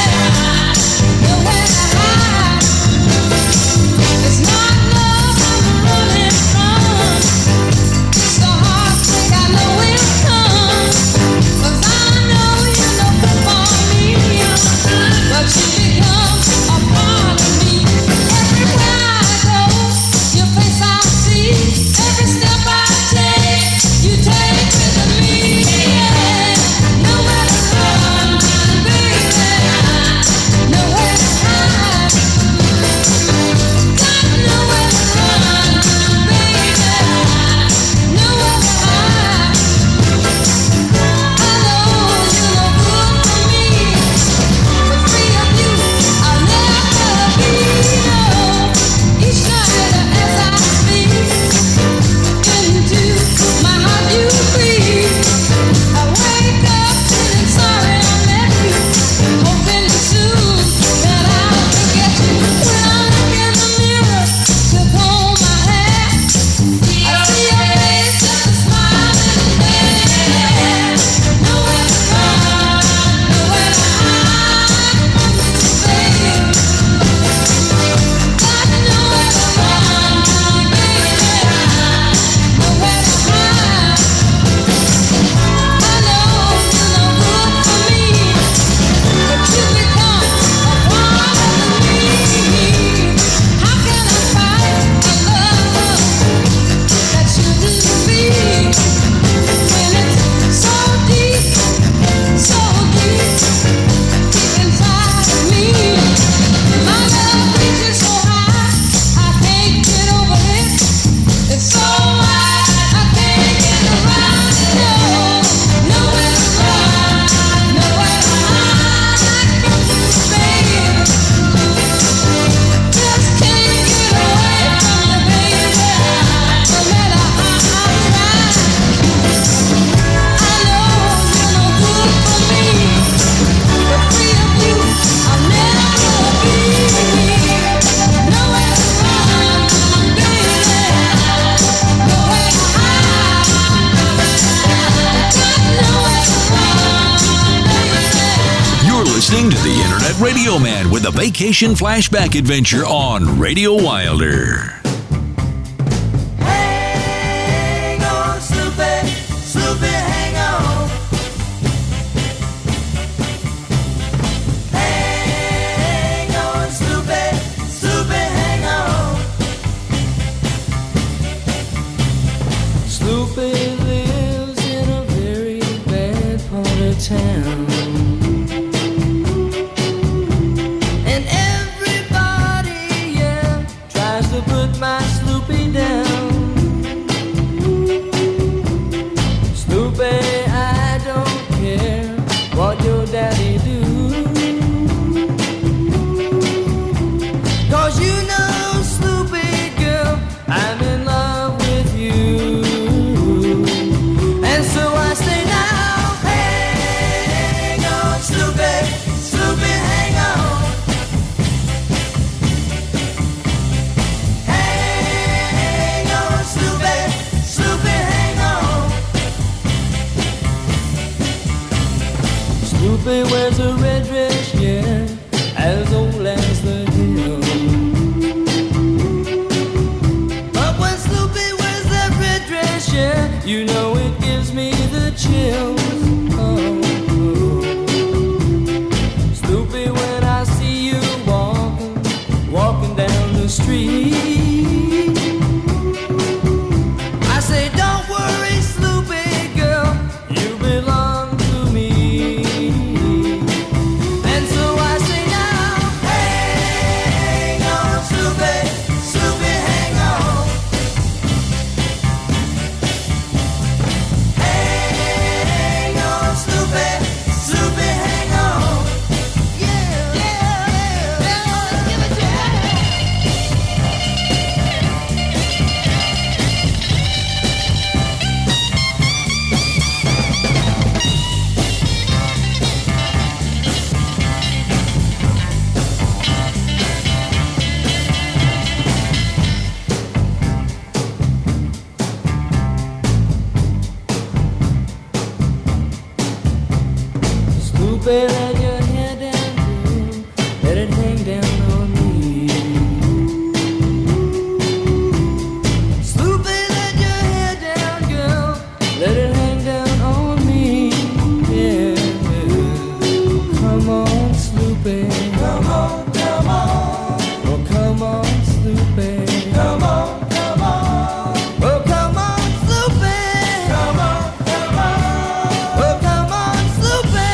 Nowhere to hide. It's not love I'm running from. It's the heartbreak I know will come. 'Cause I know you know for me, but you become a part of me. Everywhere I go, your face Get Radio Man with a vacation flashback adventure on Radio Wilder. Hang on, Sloopy, Sloopy, hang on. Hang on, Sloopy, Sloopy, hang on. Sloopy lives in a very bad part of town. And everybody, yeah, tries to put my Sloopy down. Sloopy, I don't care what your daddy do. 'Cause you know, Sloopy girl, I'm in love with you. And so I say now, Hang on, Sloopy, Sloopy, hang on. Hang on, Sloopy, Sloopy, hang on. Sloopy wears a red dress, yeah, as old as the hill. But when Sloopy wears that red dress, yeah, you know it gives me the chills. Oh. Sloopy, when I see you walking down the street, I say, don't worry, Sloopy girl, you belong to me. And so I say now, Hang on, Sloopy, Sloopy, hang on. Hang on, Sloopy, Sloopy, hang on. Yeah, yeah, yeah, give it to Sloopy, let your hair down, girl, let it hang down on me. Sloopy, let your hair down, girl, let it hang down on me. Yeah, come on, Sloopy, come on, come on. Oh, come on, Sloopy, come on, come on. Oh, come on, Sloopy, come on, come on. Oh, come on, Sloopy,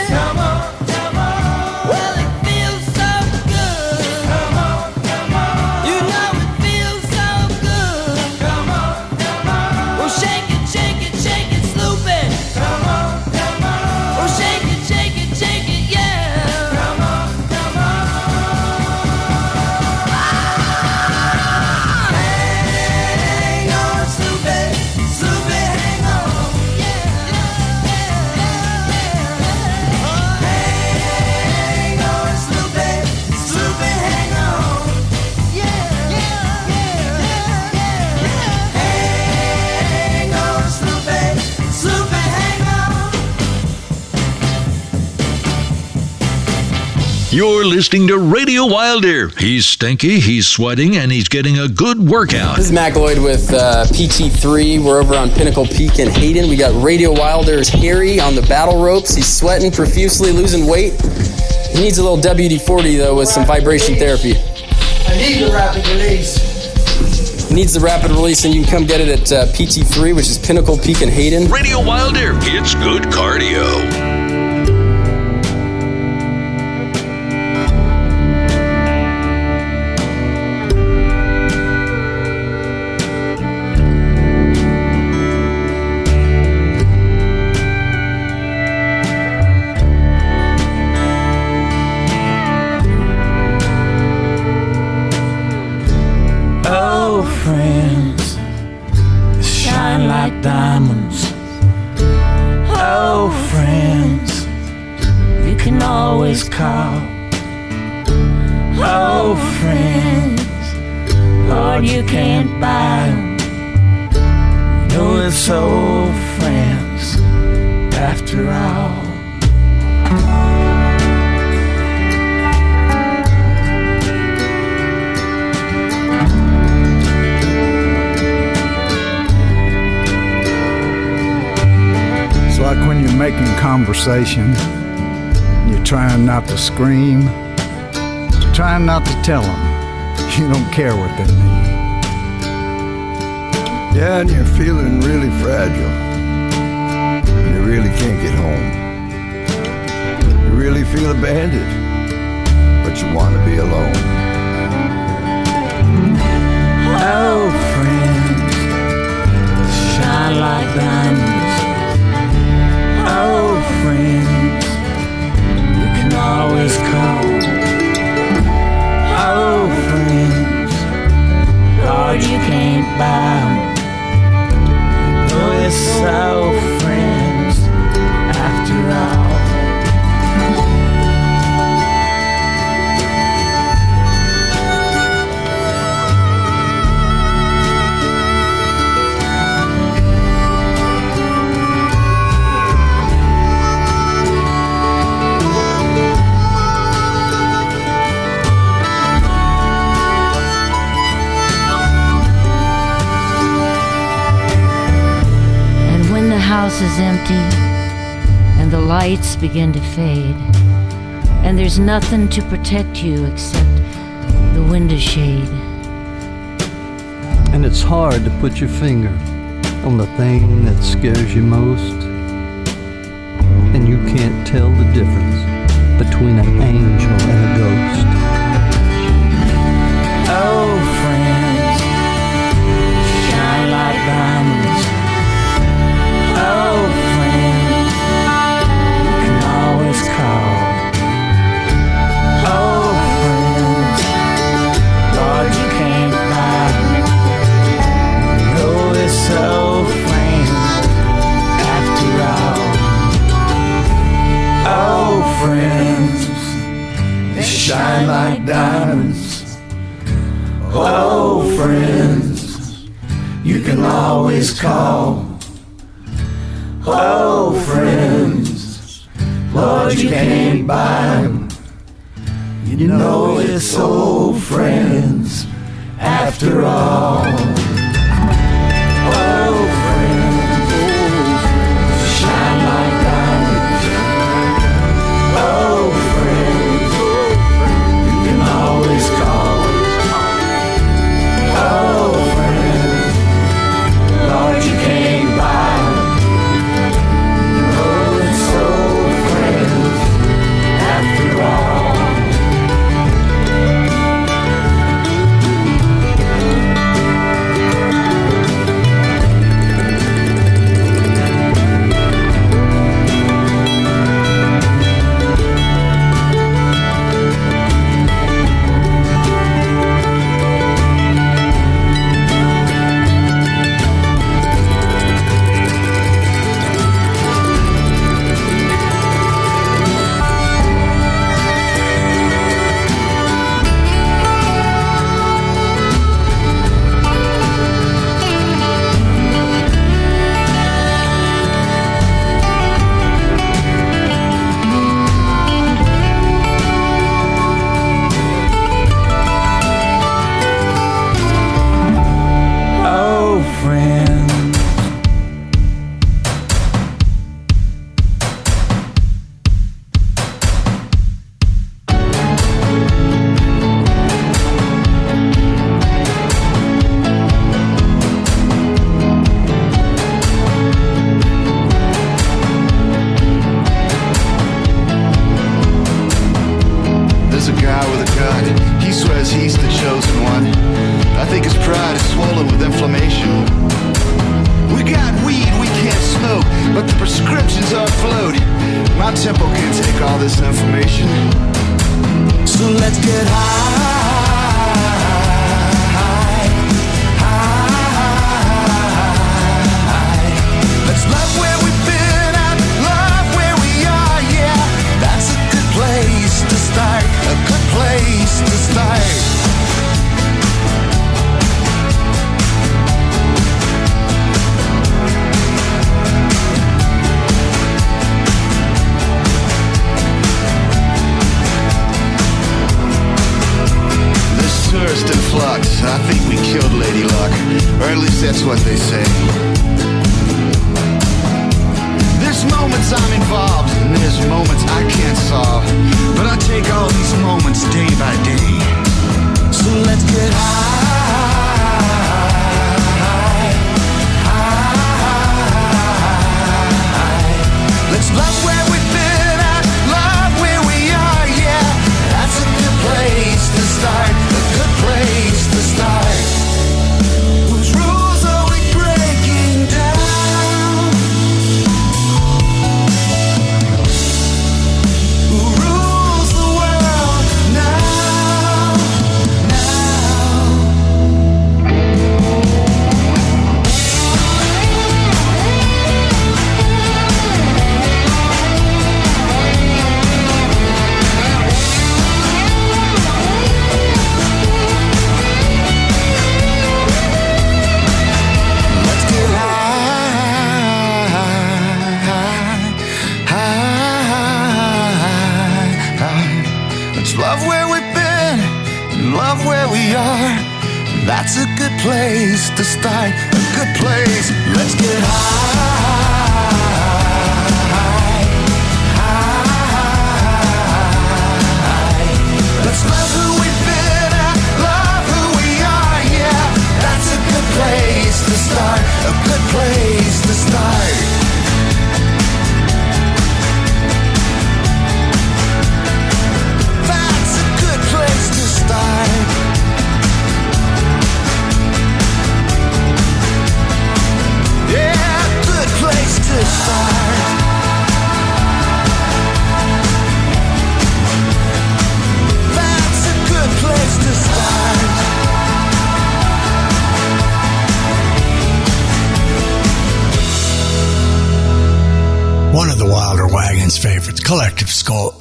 come on, come on. Well, it feels so good. Come on, come on. You know it feels so good. Come on, come on. Well, shake it, shake it, shake it, Sloopy. Come on, come on. Well, shake it, shake it, shake it, yeah. Come on, come on. Hang on, Sloopy, Sloopy, hang on. Yeah, hang on, Sloopy, Sloopy, hang on. Yeah, hang on, Sloopy, Sloopy, hang on. You're listening to Radio Wilder. He's stinky, he's sweating, and he's getting a good workout. This is Mac Lloyd with PT3. We're over on Pinnacle Peak in Hayden. We got Radio Wilder's Harry on the battle ropes. He's sweating profusely, losing weight. He needs a little WD-40 though with some vibration therapy. I need a rapid release. He needs the rapid release, and you can come get it at PT3, which is Pinnacle Peak in Hayden. Radio Wilder, it's good cardio. Oh, friends, shine like diamonds. Oh, friends, you can always call. Oh, friends, Lord, you can't buy 'em. You know it's old friends after all. conversation. You're trying not to scream, trying not to tell them you don't care what they need. Yeah, and you're feeling really fragile. You really can't get home. You really feel abandoned, but you want to be alone. Oh, friends, shine like diamonds. Oh, friends, you can always call. Oh, friends, Lord, you can't buy 'em. We're so friends after all. House is empty and the lights begin to fade, and there's nothing to protect you except the window shade. And it's hard to put your finger on the thing that scares you most, and you can't tell the difference between an angel and a ghost. Oh, friends, shine like diamonds. Oh, friends, you can always call. Oh, friends, Lord, you can't buy. No, we're so friends after all. Oh, friends, they shine like diamonds. Oh, friends, you can always call. Oh, friends, Lord, you can't buy 'em. You know it's old friends after all. Oh, friends, shine like diamonds. Oh, friends, you can always call. Oh, friends, Lord, you can't buy 'em. Or at least that's what they say. There's moments I'm involved, and there's moments I can't solve. But I take all these moments day by day. So let's get high, high. Let's love where we've been and love where we are, yeah. That's a good place to start, a good place to start. Whose rules are we breaking down? Who rules the world now? Let's get high, high. Let's love where we've been and love where we are. That's a good place to start, a good place. Let's get high, high. Let's love who we've been and love who we are, yeah. That's a good place to start, a good place to start. That's a good place to start. Yeah, good place to start. That's a good place to start. One of the Wilder Wagon's favorites, Collective Soul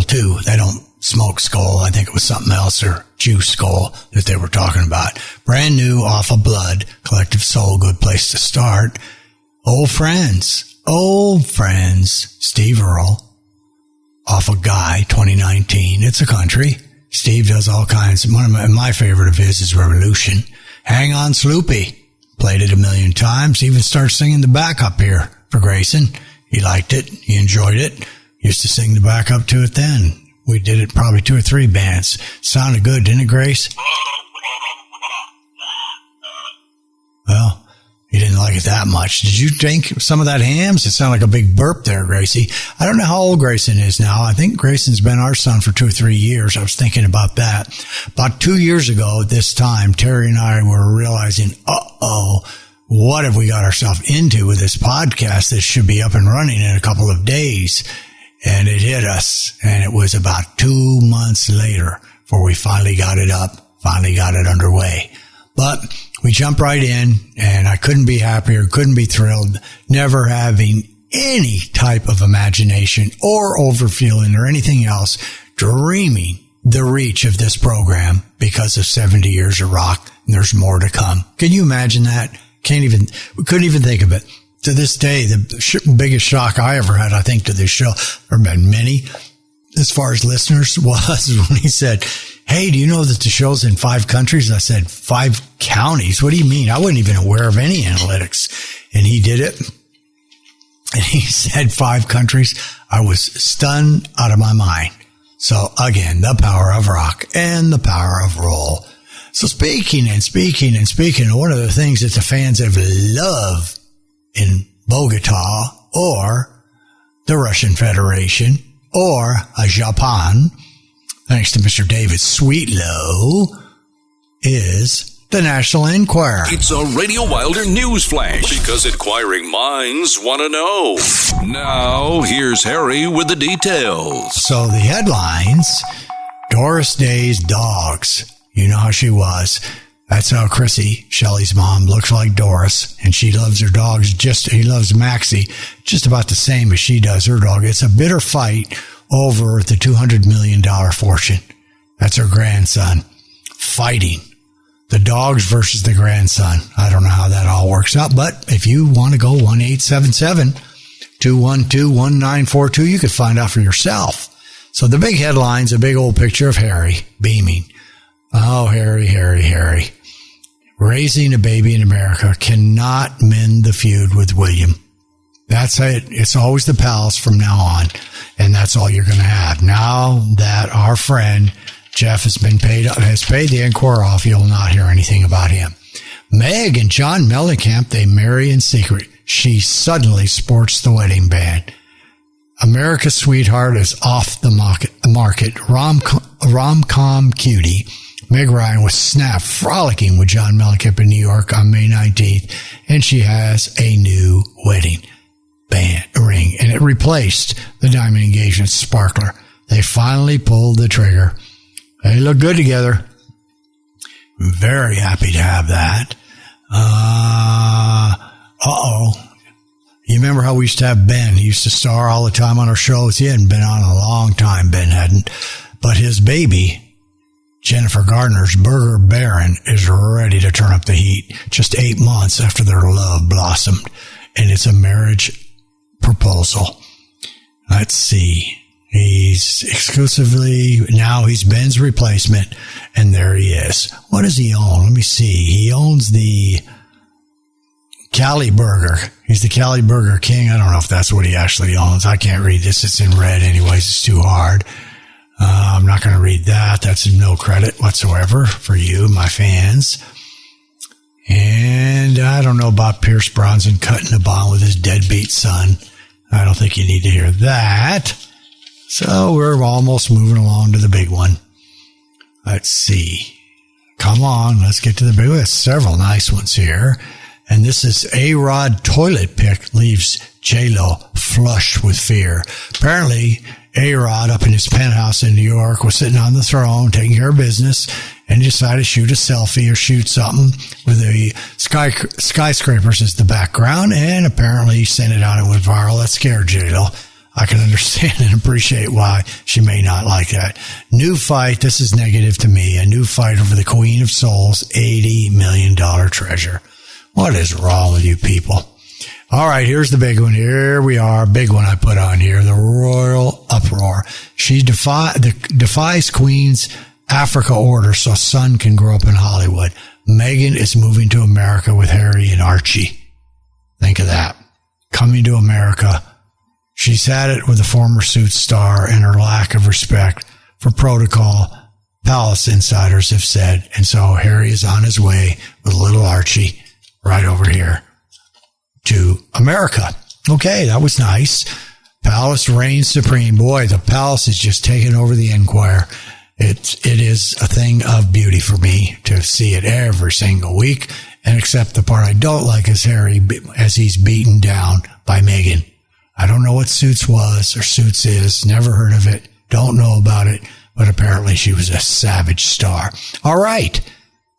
2. They don't smoke Skull. I think it was something else, or Juice Skull that they were talking about. Brand new off of Blood, Collective Soul, good place to start. Old friends, Steve Earle, off of Guy, 2019. It's a country. Steve does all kinds. One of my favorite of his is Revolution. Hang On Sloopy. Played it a million times. Even started singing the backup here for Grayson. He liked it. He enjoyed it. Used to sing the backup to it then. We did it probably 2 or 3 bands. Sounded good, didn't it, Grace? Well, he didn't like it that much. Did you drink some of that hams? It sounded like a big burp there, Gracie. I don't know how old Grayson is now. I think Grayson's been our son for 2 or 3 years. I was thinking about that. About 2 years ago at this time, Terry and I were realizing, what have we got ourselves into with this podcast that should be up and running in a couple of days? And it hit us. And it was about 2 months later before we finally got it up, finally got it underway. But we jumped right in, and I couldn't be happier, couldn't be thrilled, never having any type of imagination or overfeeling or anything else, dreaming the reach of this program because of 70 years of rock, and there's more to come. Can you imagine that? We couldn't even think of it. To this day, the biggest shock I ever had, I think, to this show, there have been many, as far as listeners, was when he said, hey, do you know that the show's in 5 countries? I said, 5 counties? What do you mean? I wasn't even aware of any analytics. And he did it. And he said 5 countries. I was stunned out of my mind. So again, the power of rock and the power of roll. So speaking, one of the things that the fans have loved in Bogota or the Russian Federation or Japan, thanks to Mr. David Sweetlow, is the National Enquirer. It's a Radio Wilder news flash because inquiring minds want to know. Now, here's Harry with the details. So the headlines, Doris Day's dogs. You know how she was. That's how Chrissy, Shelley's mom, looks like Doris, and she loves her dogs he loves Maxie just about the same as she does her dog. It's a bitter fight over the $200 million fortune. That's her grandson fighting. The dogs versus the grandson. I don't know how that all works out, but if you want to go 1-877-212-1942, you could find out for yourself. So the big headline's a big old picture of Harry beaming. Oh, Harry. Raising a baby in America cannot mend the feud with William. That's it. It's always the Palace from now on, and that's all you're going to have. Now that our friend Jeff has paid the encore off, you'll not hear anything about him. Meg and John Mellencamp, they marry in secret. She suddenly sports the wedding band. America's Sweetheart is off the market. Rom-com cutie. Meg Ryan was snapped frolicking with John Mellencamp in New York on May 19th, and she has a new wedding band ring, and it replaced the diamond engagement sparkler. They finally pulled the trigger. They look good together. Very happy to have that. You remember how we used to have Ben? He used to star all the time on our shows. He hadn't been on a long time, Ben hadn't. But his baby, Jennifer Gardner's Burger Baron, is ready to turn up the heat just 8 months after their love blossomed. And it's a marriage proposal. Let's see. He's Ben's replacement, and there he is. What does he own? Let me see. He owns the Cali Burger. He's the Cali Burger King. I don't know if that's what he actually owns. I can't read this. It's in red anyways. It's too hard. I'm not going to read that. That's no credit whatsoever for you, my fans. And I don't know about Pierce Bronson cutting a bond with his deadbeat son. I don't think you need to hear that. So we're almost moving along to the big one. Let's see. Come on, let's get to the big one. There's several nice ones here. And this is A-Rod toilet pick leaves J-Lo flushed with fear. Apparently, A-Rod up in his penthouse in New York was sitting on the throne taking care of business and decided to shoot a selfie or shoot something with the skyscrapers as the background, and apparently sent it out and went viral. That scared J-Lo. I can understand and appreciate why she may not like that. New fight. This is negative to me. A new fight over the Queen of Souls $80 million treasure. What is wrong with you people? All right, here's the big one. Here we are. Big one I put on here. The royal uproar. She defies Queen's Africa order so son can grow up in Hollywood. Meghan is moving to America with Harry and Archie. Think of that. Coming to America. She's had it with the former Suits star, and her lack of respect for protocol, Palace insiders have said. And so Harry is on his way with little Archie right over here to America. Okay, that was nice. Palace reigns supreme. Boy, the Palace is just taking over the Enquirer. It is a thing of beauty for me to see it every single week. And except the part I don't like is Harry as he's beaten down by Meghan. I don't know what Suits was or Suits is. Never heard of it. Don't know about it. But apparently she was a savage star. All right.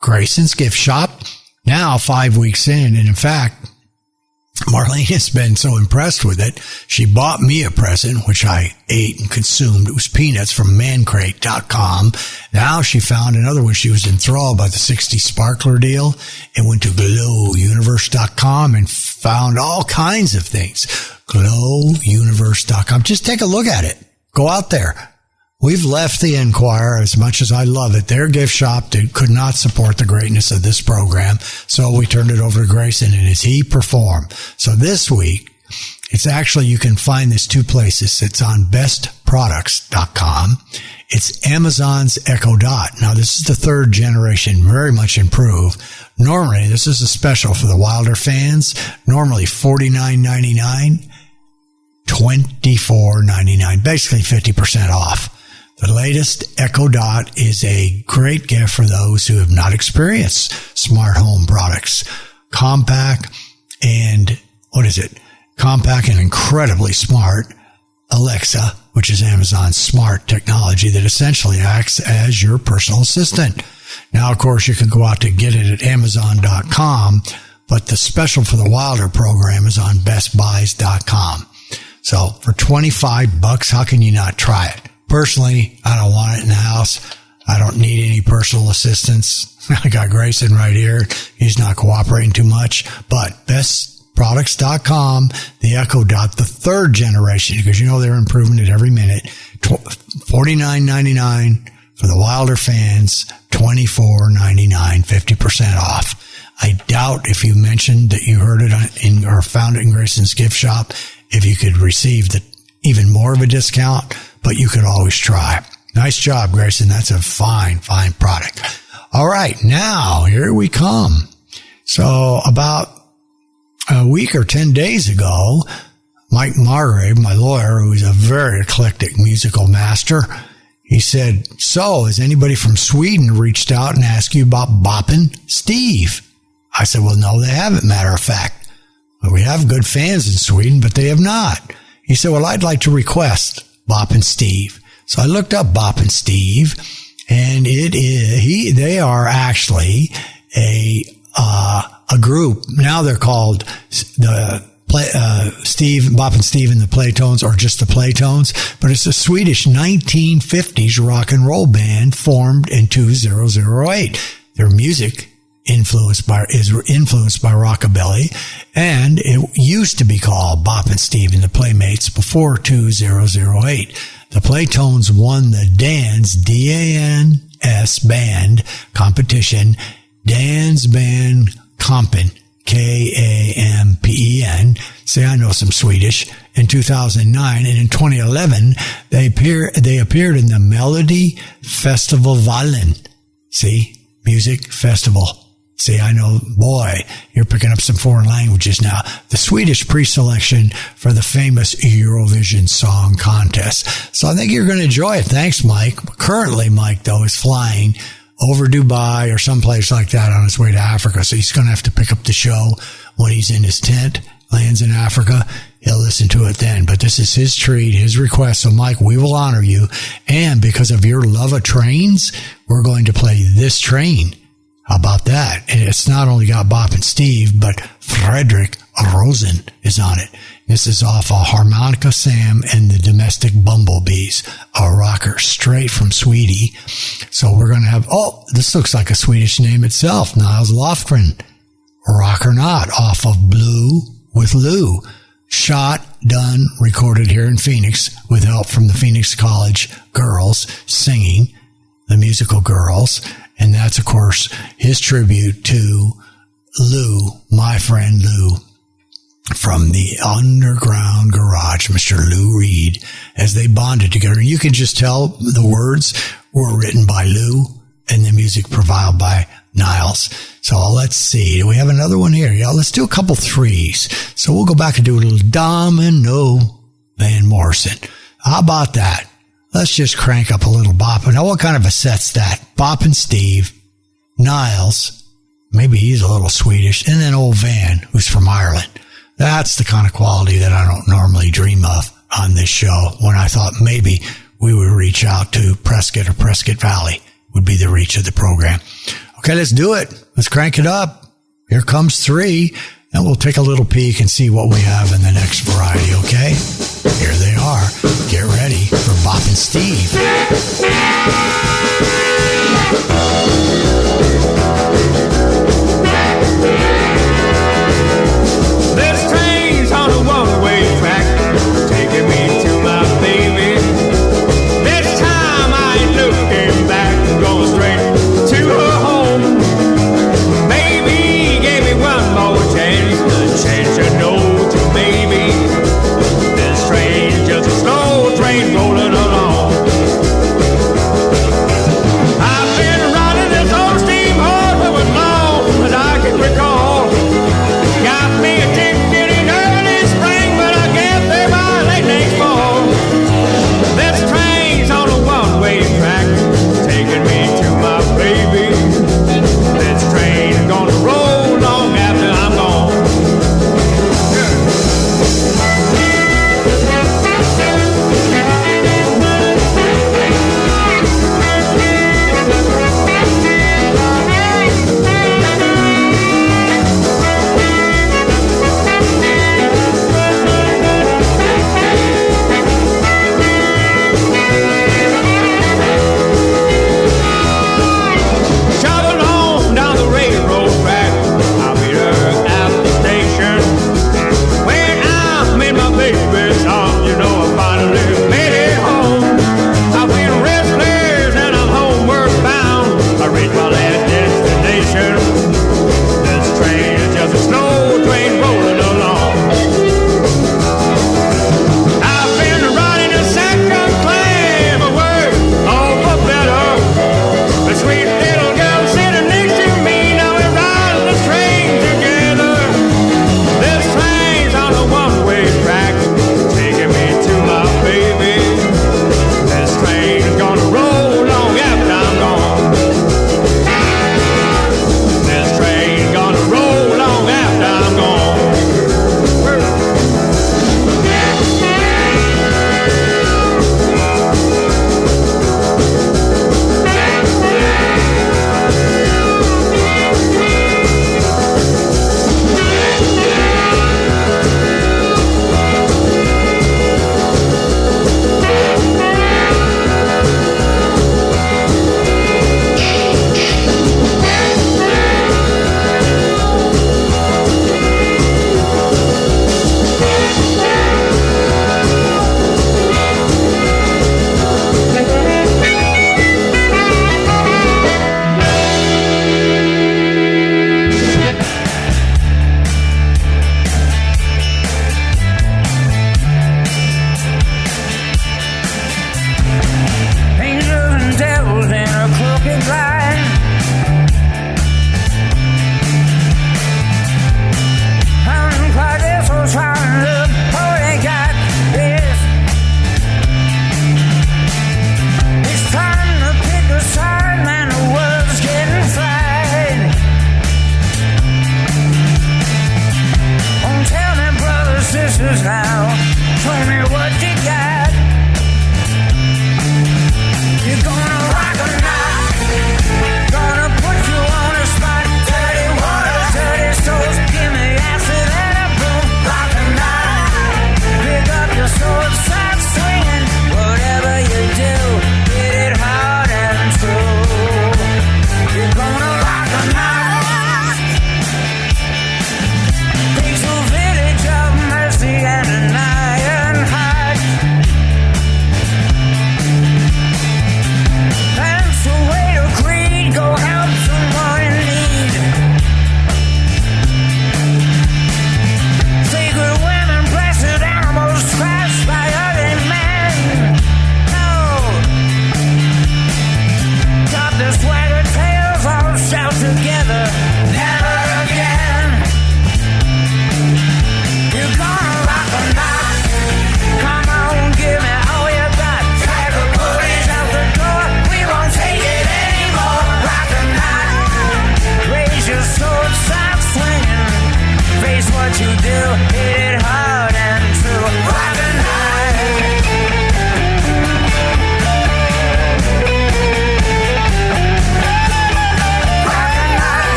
Grayson's gift shop. Now 5 weeks in. And in fact, Marlene has been so impressed with it, she bought me a present, which I ate and consumed. It was peanuts from mancrate.com. Now she found another one. She was enthralled by the 60 sparkler deal and went to glowuniverse.com and found all kinds of things. glowuniverse.com. Just take a look at it. Go out there. We've left the Enquirer, as much as I love it. Their gift shop could not support the greatness of this program, so we turned it over to Grayson, and as he performed. So this week, it's actually, you can find this two places. It's on bestproducts.com. It's Amazon's Echo Dot. Now, this is the third generation, very much improved. Normally, this is a special for the Wilder fans. Normally $49.99, $24.99, basically 50% off. The latest Echo Dot is a great gift for those who have not experienced smart home products. Compact and, Compact and incredibly smart Alexa, which is Amazon's smart technology that essentially acts as your personal assistant. Now, of course, you can go out to get it at Amazon.com, but the special for the Wilder program is on BestBuys.com. So for $25, how can you not try it? Personally, I don't want it in the house. I don't need any personal assistance. I got Grayson right here. He's not cooperating too much. But bestproducts.com, the Echo Dot, the third generation, because you know they're improving it every minute. $49.99 for the Wilder fans, $24.99, 50% off. I doubt if you mentioned that you heard it or found it in Grayson's gift shop, if you could receive even more of a discount, but you could always try. Nice job, Grayson. That's a fine, fine product. All right, now here we come. So about a week or 10 days ago, Mike Margrave, my lawyer, who is a very eclectic musical master, he said, so has anybody from Sweden reached out and asked you about Boppin' Steve? I said, well, no, they haven't, matter of fact. We have good fans in Sweden, but they have not. He said, well, I'd like to request Boppin' Steve. So I looked up Boppin' Steve, and they are actually a group. Now they're called Boppin' Steve and the Playtones, or just the Playtones, but it's a Swedish 1950s rock and roll band formed in 2008. Their music is influenced by rockabilly, and it used to be called Boppin' Steve and the Playmates before 2008. The Playtones won the DANS, D-A-N-S band competition, DANS Band Kampen, K-A-M-P-E-N. Say, I know some Swedish. In 2009, and in 2011, they appeared in the Melody Festivalvalen. See? Music Festival. See, I know, boy, you're picking up some foreign languages now. The Swedish pre-selection for the famous Eurovision Song Contest. So I think you're going to enjoy it. Thanks, Mike. Currently, Mike, though, is flying over Dubai or someplace like that on his way to Africa. So he's going to have to pick up the show when he's in his tent, lands in Africa. He'll listen to it then. But this is his treat, his request. So, Mike, we will honor you. And because of your love of trains, we're going to play this train. How about that? And it's not only got Boppin' Steve, but Fredrik Rosen is on it. This is off of Harmonica Sam and the Domestic Bumblebees, a rocker straight from Sweden. So we're going to have, this looks like a Swedish name itself, Niles Lofgren, Rock or Not, off of Blue with Lou. Shot, done, recorded here in Phoenix with help from the Phoenix College girls singing, the musical girls. And that's, of course, his tribute to Lou, my friend Lou, from the underground garage, Mr. Lou Reed, as they bonded together. And you can just tell the words were written by Lou and the music provided by Niles. So let's see. Do we have another one here? Yeah, let's do a couple threes. So we'll go back and do a little Domino Van Morrison. How about that? Let's just crank up a little boppin'. Now, what kind of a set's that? Boppin' Steve, Niles, maybe he's a little Swedish, and then old Van, who's from Ireland. That's the kind of quality that I don't normally dream of on this show, when I thought maybe we would reach out to Prescott or Prescott Valley would be the reach of the program. Okay, let's do it. Let's crank it up. Here comes three, and we'll take a little peek and see what we have in the next variety, okay? Here they are. Get ready for Boppin' Steve. This train's on a one-way track, taking me to my baby. This time I ain't looking back, going straight to her home. Baby gave me one more chance, the chance you know to maybe. This train's just a slow train rolling along.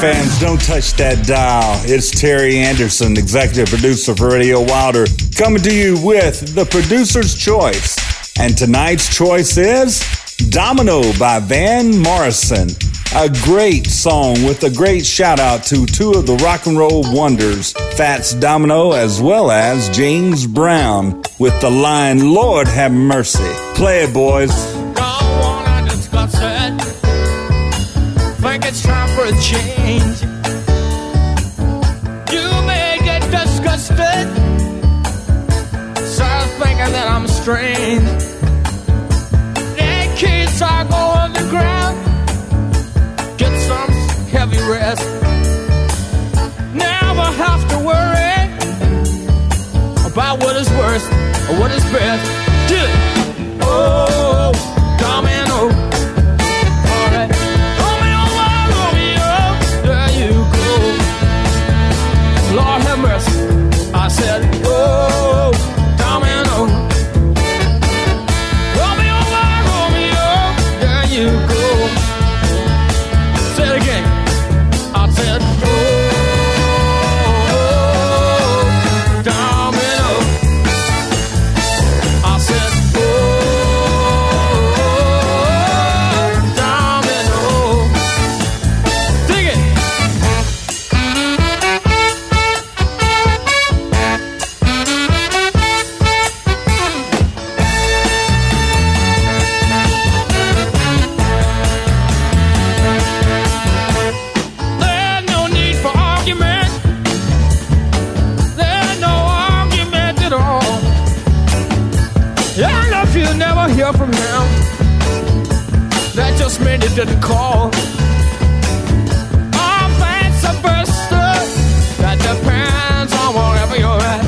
fans, don't touch that dial. It's Terry Anderson, executive producer for Radio Wilder, coming to you with the producer's choice. And tonight's choice is Domino by Van Morrison. A great song with a great shout out to two of the rock and roll wonders, Fats Domino as well as James Brown, with the line, Lord have mercy. Play it, boys. Don't wanna discuss it. Think it's time for a change. You may get disgusted, start thinking that I'm strange. The kids are going to ground. Get some heavy rest. Never have to worry about what is worst or what is best. Do it. Oh, domino. All right. Romeo, Romeo, there you go. Lord have mercy. I said, oh, domino. Romeo, Romeo, there you go. Say it again. I said, oh, domino. I said, oh, domino. Dig it. There's no need for argument. There's no argument at all. And if you never hear from him, that just meant it didn't call. Or vice versa, that depends on wherever you're at.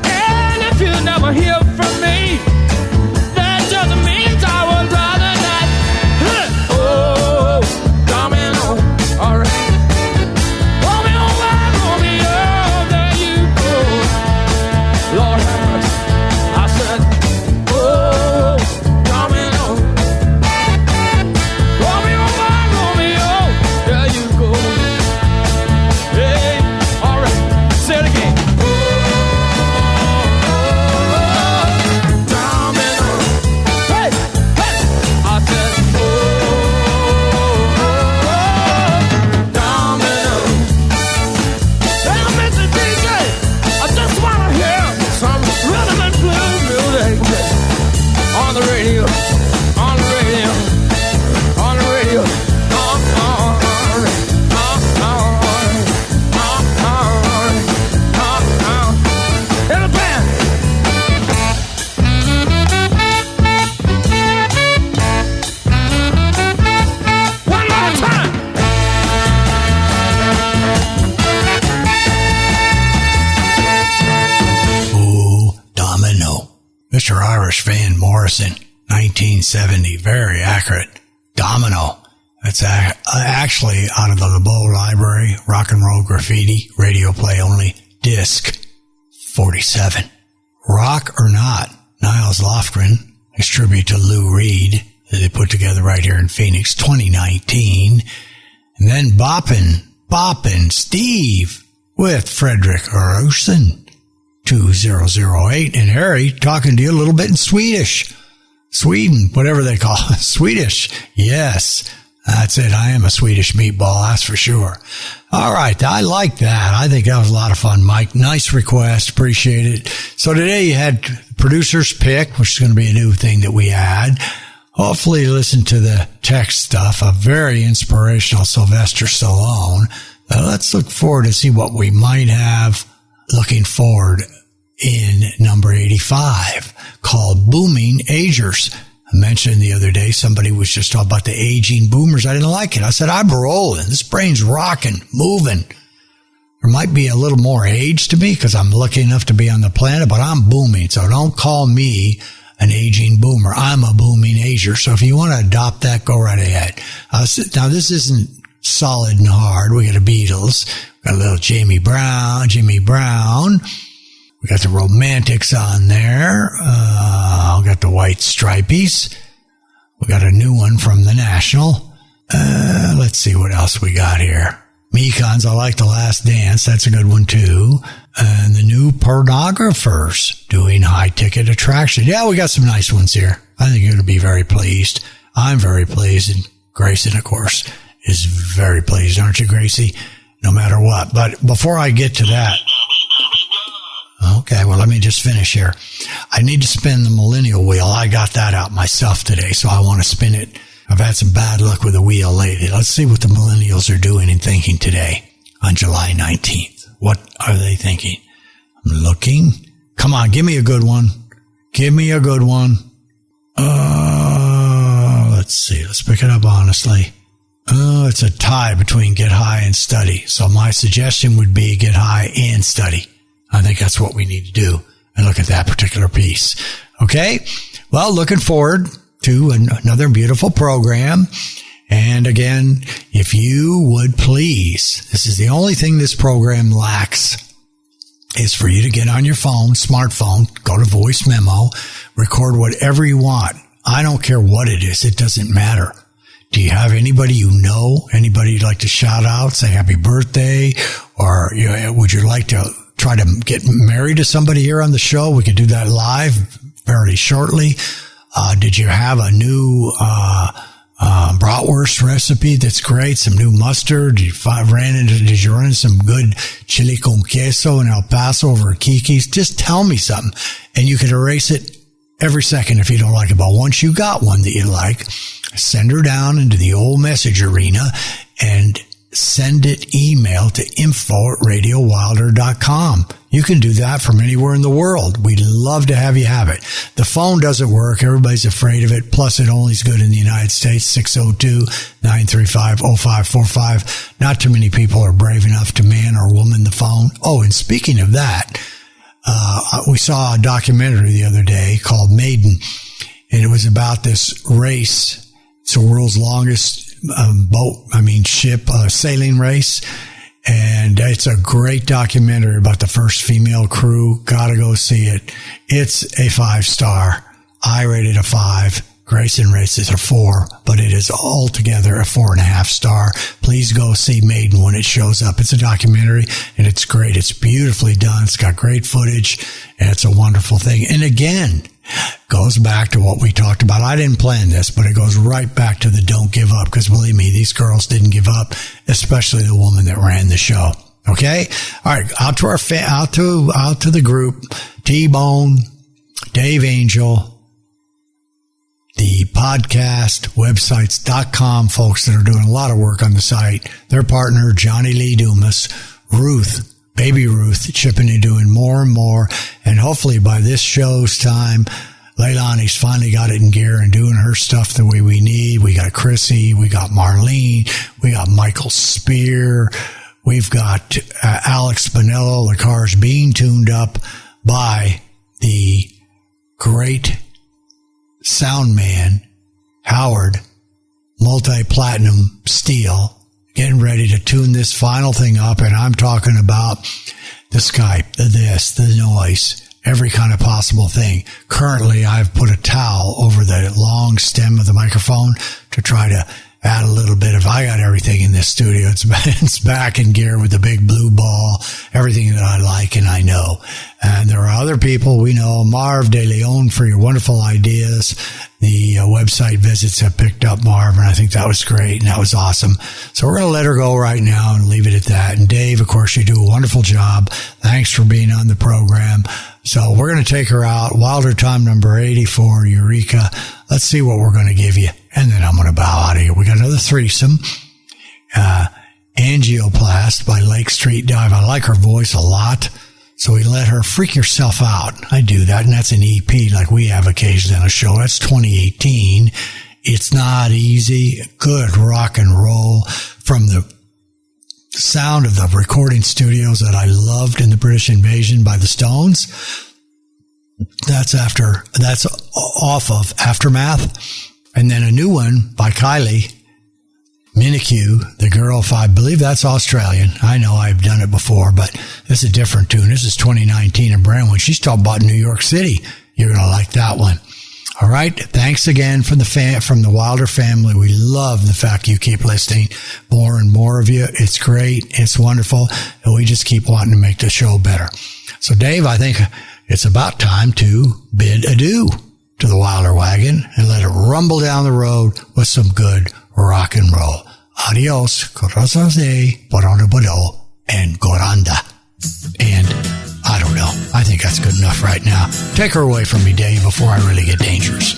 And if you never hear from me, that just means I would rather not. Oh, domino, all right. Romeo, Romeo, there you go. Lord have mercy. I said, oh, domino. Romeo, Romeo, there you go. Hey, all right. Say it again. Domino. Hey, hey. I said, domino. Hey, Mr. DJ, I just want to hear some rhythm and blues music on the radio, on the radio, on the radio. In the band. One more time. Ooh, Domino. Mr. Irish Van Morrison, 1970. Very accurate. Domino. That's actually out of the LeBeau Library, Rock and Roll Graffiti, radio play only, disc 47. Rock or Not, Niles Lofgren, his tribute to Lou Reed that they put together right here in Phoenix, 2019. And then Boppin' Steve with Frederick Rosen, 2008. And Harry talking to you a little bit in Swedish. Sweden, whatever they call it. Swedish. Yes, that's it. I am a Swedish meatball, that's for sure. All right, I like that. I think that was a lot of fun, Mike. Nice request. Appreciate it. So today you had producer's pick, which is going to be a new thing that we add. Hopefully you listen to the text stuff, a very inspirational Sylvester Stallone. Let's look forward to see what we might have looking forward in number 85, called Booming Agers. I mentioned the other day, somebody was just talking about the aging boomers. I didn't like it. I said, I'm rolling. This brain's rocking, moving. There might be a little more age to me because I'm lucky enough to be on the planet, but I'm booming. So don't call me an aging boomer. I'm a booming ager. So if you want to adopt that, go right ahead. Now, this isn't solid and hard. We got the Beatles. We got a little Jimmy Brown. We got the Romantics on there. We got the White Stripies. We got a new one from the National. Let's see what else we got here. Mekon's I Like the Last Dance. That's a good one, too. And the new pornographers doing high-ticket attraction. Yeah, we got some nice ones here. I think you're going to be very pleased. I'm very pleased. And Grayson, of course, is very pleased. Aren't you, Gracie? No matter what. But before I get to that... Okay, well, let me just finish here. I need to spin the millennial wheel. I got that out myself today, so I want to spin it. I've had some bad luck with the wheel lately. Let's see what the millennials are doing and thinking today on July 19th. What are they thinking? I'm looking. Come on, give me a good one. Give me a good one. Let's see. Let's pick it up honestly. It's a tie between get high and study. So my suggestion would be get high and study. I think that's what we need to do and look at that particular piece. Okay? Well, looking forward to another beautiful program. And again, if you would please, this is the only thing this program lacks, is for you to get on your phone, smartphone, go to voice memo, record whatever you want. I don't care what it is. It doesn't matter. Do you have anybody you know? Anybody you'd like to shout out, say happy birthday? Or would you like to try to get married to somebody here on the show? We could do that live very shortly. Did you have a new bratwurst recipe that's great? Some new mustard? Did you run into some good chili con queso in El Paso over at Kiki's? Just tell me something, and you can erase it every second if you don't like it. But once you got one that you like, send her down into the old message arena and send it email to info@radiowilder.com. You can do that from anywhere in the world. We'd love to have you have it. The phone doesn't work. Everybody's afraid of it. Plus, it only is good in the United States, 602-935-0545. Not too many people are brave enough to man or woman the phone. Oh, and speaking of that, we saw a documentary the other day called Maiden, and it was about this race. It's the world's longest ship, sailing race. And it's a great documentary about the first female crew. Gotta go see it. It's a 5-star. I rated a 5. Grayson rates a 4, but it is altogether a 4.5 star. Please go see Maiden when it shows up. It's a documentary and it's great. It's beautifully done. It's got great footage and it's a wonderful thing. And again, goes back to what we talked about. I didn't plan this, but it goes right back to the don't give up, because believe me, these girls didn't give up, especially the woman that ran the show. Okay? All right. Out to our out to the group, T-Bone, Dave Angel, the podcast websites.com folks that are doing a lot of work on the site. Their partner, Johnny Lee Dumas, Ruth, Baby Ruth, chipping and doing more and more. And hopefully by this show's time, Leilani's finally got it in gear and doing her stuff the way we need. We got Chrissy, we got Marlene, we got Michael Spear, we've got Alex Spinello. The car's being tuned up by the great sound man, Howard, multi-platinum steel, getting ready to tune this final thing up. And I'm talking about the Skype, the noise, every kind of possible thing. Currently, I've put a towel over the long stem of the microphone to try to add a little bit of, I got everything in this studio. It's back in gear with the big blue ball, everything that I like and I know. And there are other people we know, Marv De Leon, for your wonderful ideas. The website visits have picked up Marv, and I think that was great and that was awesome. So we're going to let her go right now and leave it at that. And Dave, of course, you do a wonderful job. Thanks for being on the program. So we're going to take her out. Wilder time number 84, Eureka. Let's see what we're going to give you. And then I'm going to bow out of here. We got another threesome. Angioplast by Lake Street Dive. I like her voice a lot. So we let her Freak Yourself Out. I do that, and that's an EP like we have occasionally on a show. That's 2018. It's not easy. Good rock and roll from the sound of the recording studios that I loved in the British Invasion by the Stones. That's off of Aftermath. And then a new one by Kylie Minogue, the girl, I believe that's Australian. I know I've done it before, but this is a different tune. This is 2019, a brand one. She's talking about New York City. You're going to like that one. All right. Thanks again from the Wilder family. We love the fact you keep listening. More and more of you. It's great. It's wonderful. And we just keep wanting to make the show better. So, Dave, I think it's about time to bid adieu to the Wilder Wagon and let it rumble down the road with some good rock and roll. Adios, corazón de Bodo, and Goranda. And I don't know. I think that's good enough right now. Take her away from me, Dave, before I really get dangerous.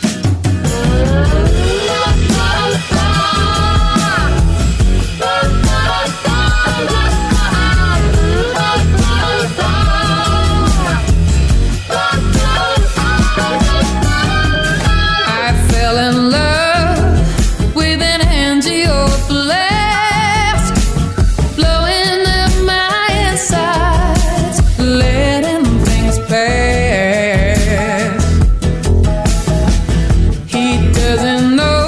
I fell in love with an angioblast, blowing up my insides, letting things pass. He doesn't know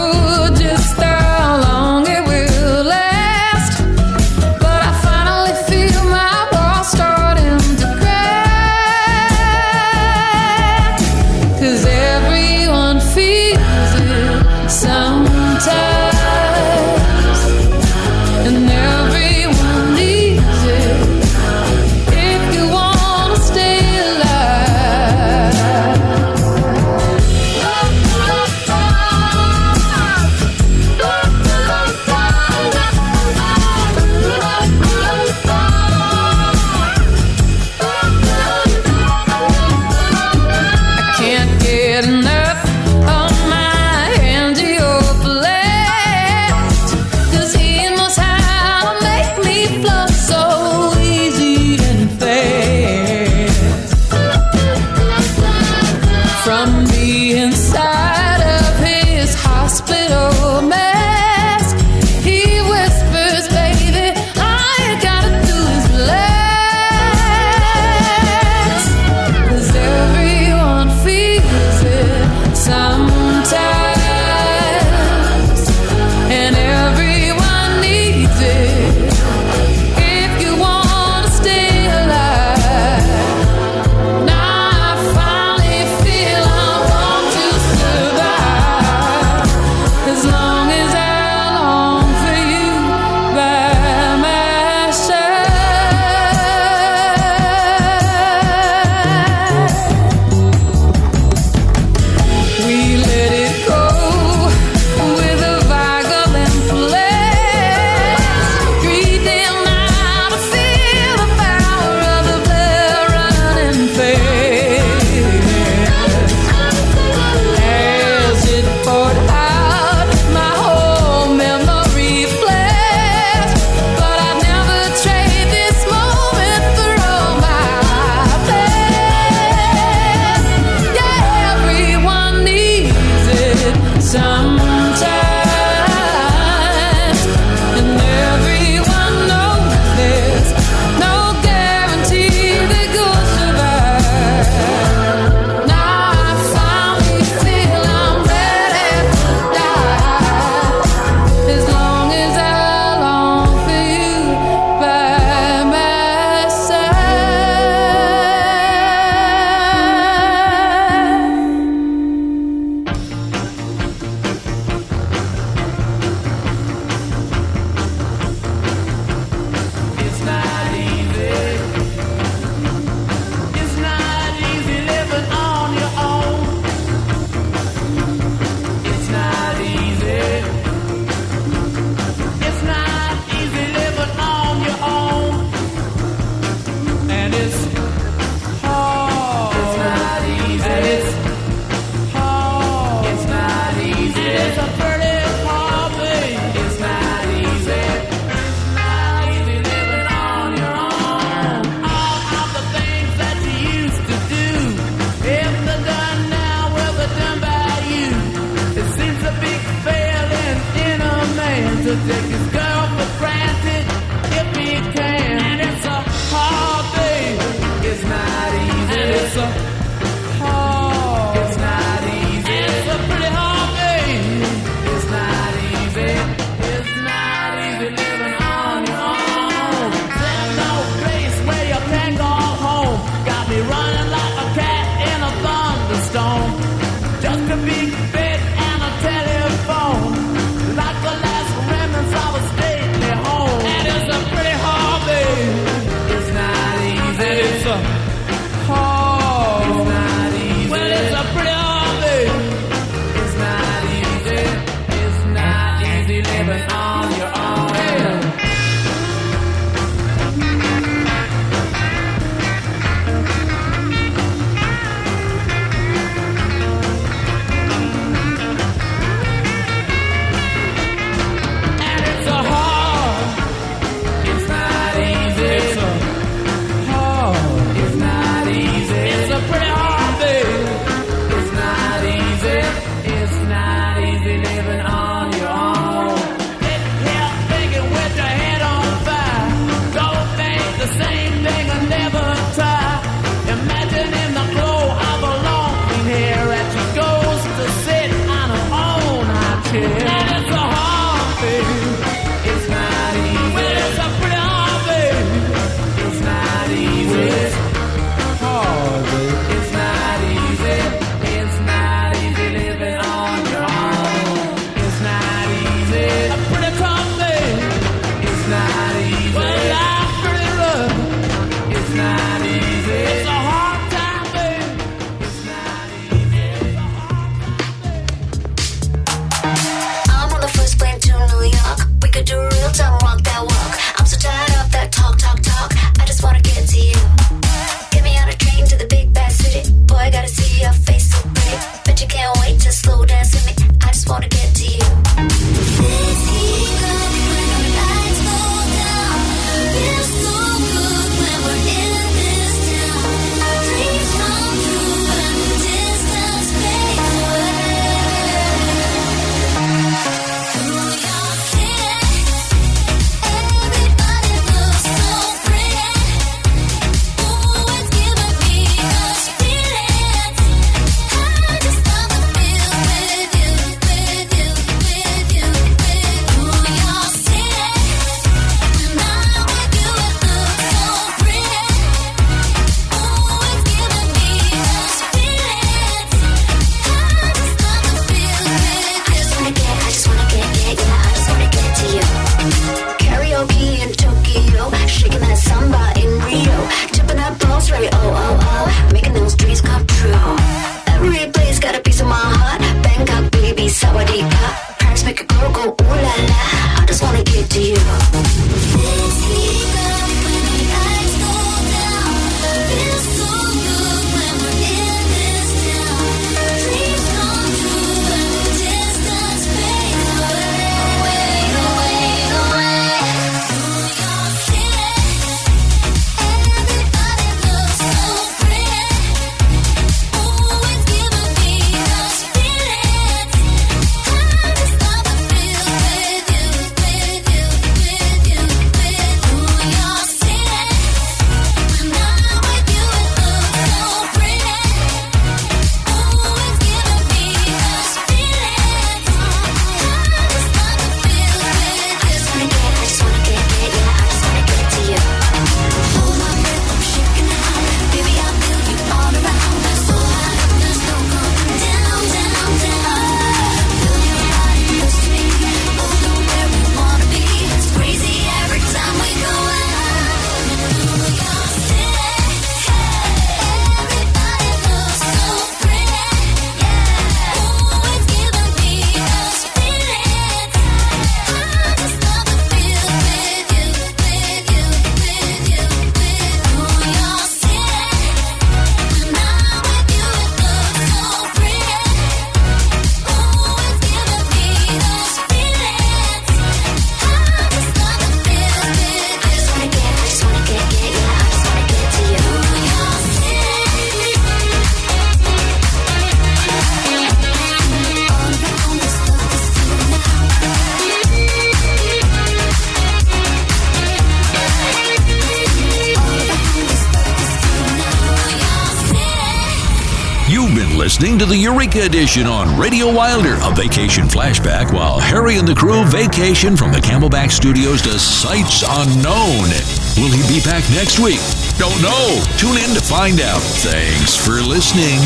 listening to the Eureka Edition on Radio Wilder, a vacation flashback while Harry and the crew vacation from the Camelback Studios to sights unknown. Will he be back next week? Don't know. Tune in to find out. Thanks for listening.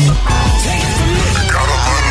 Got a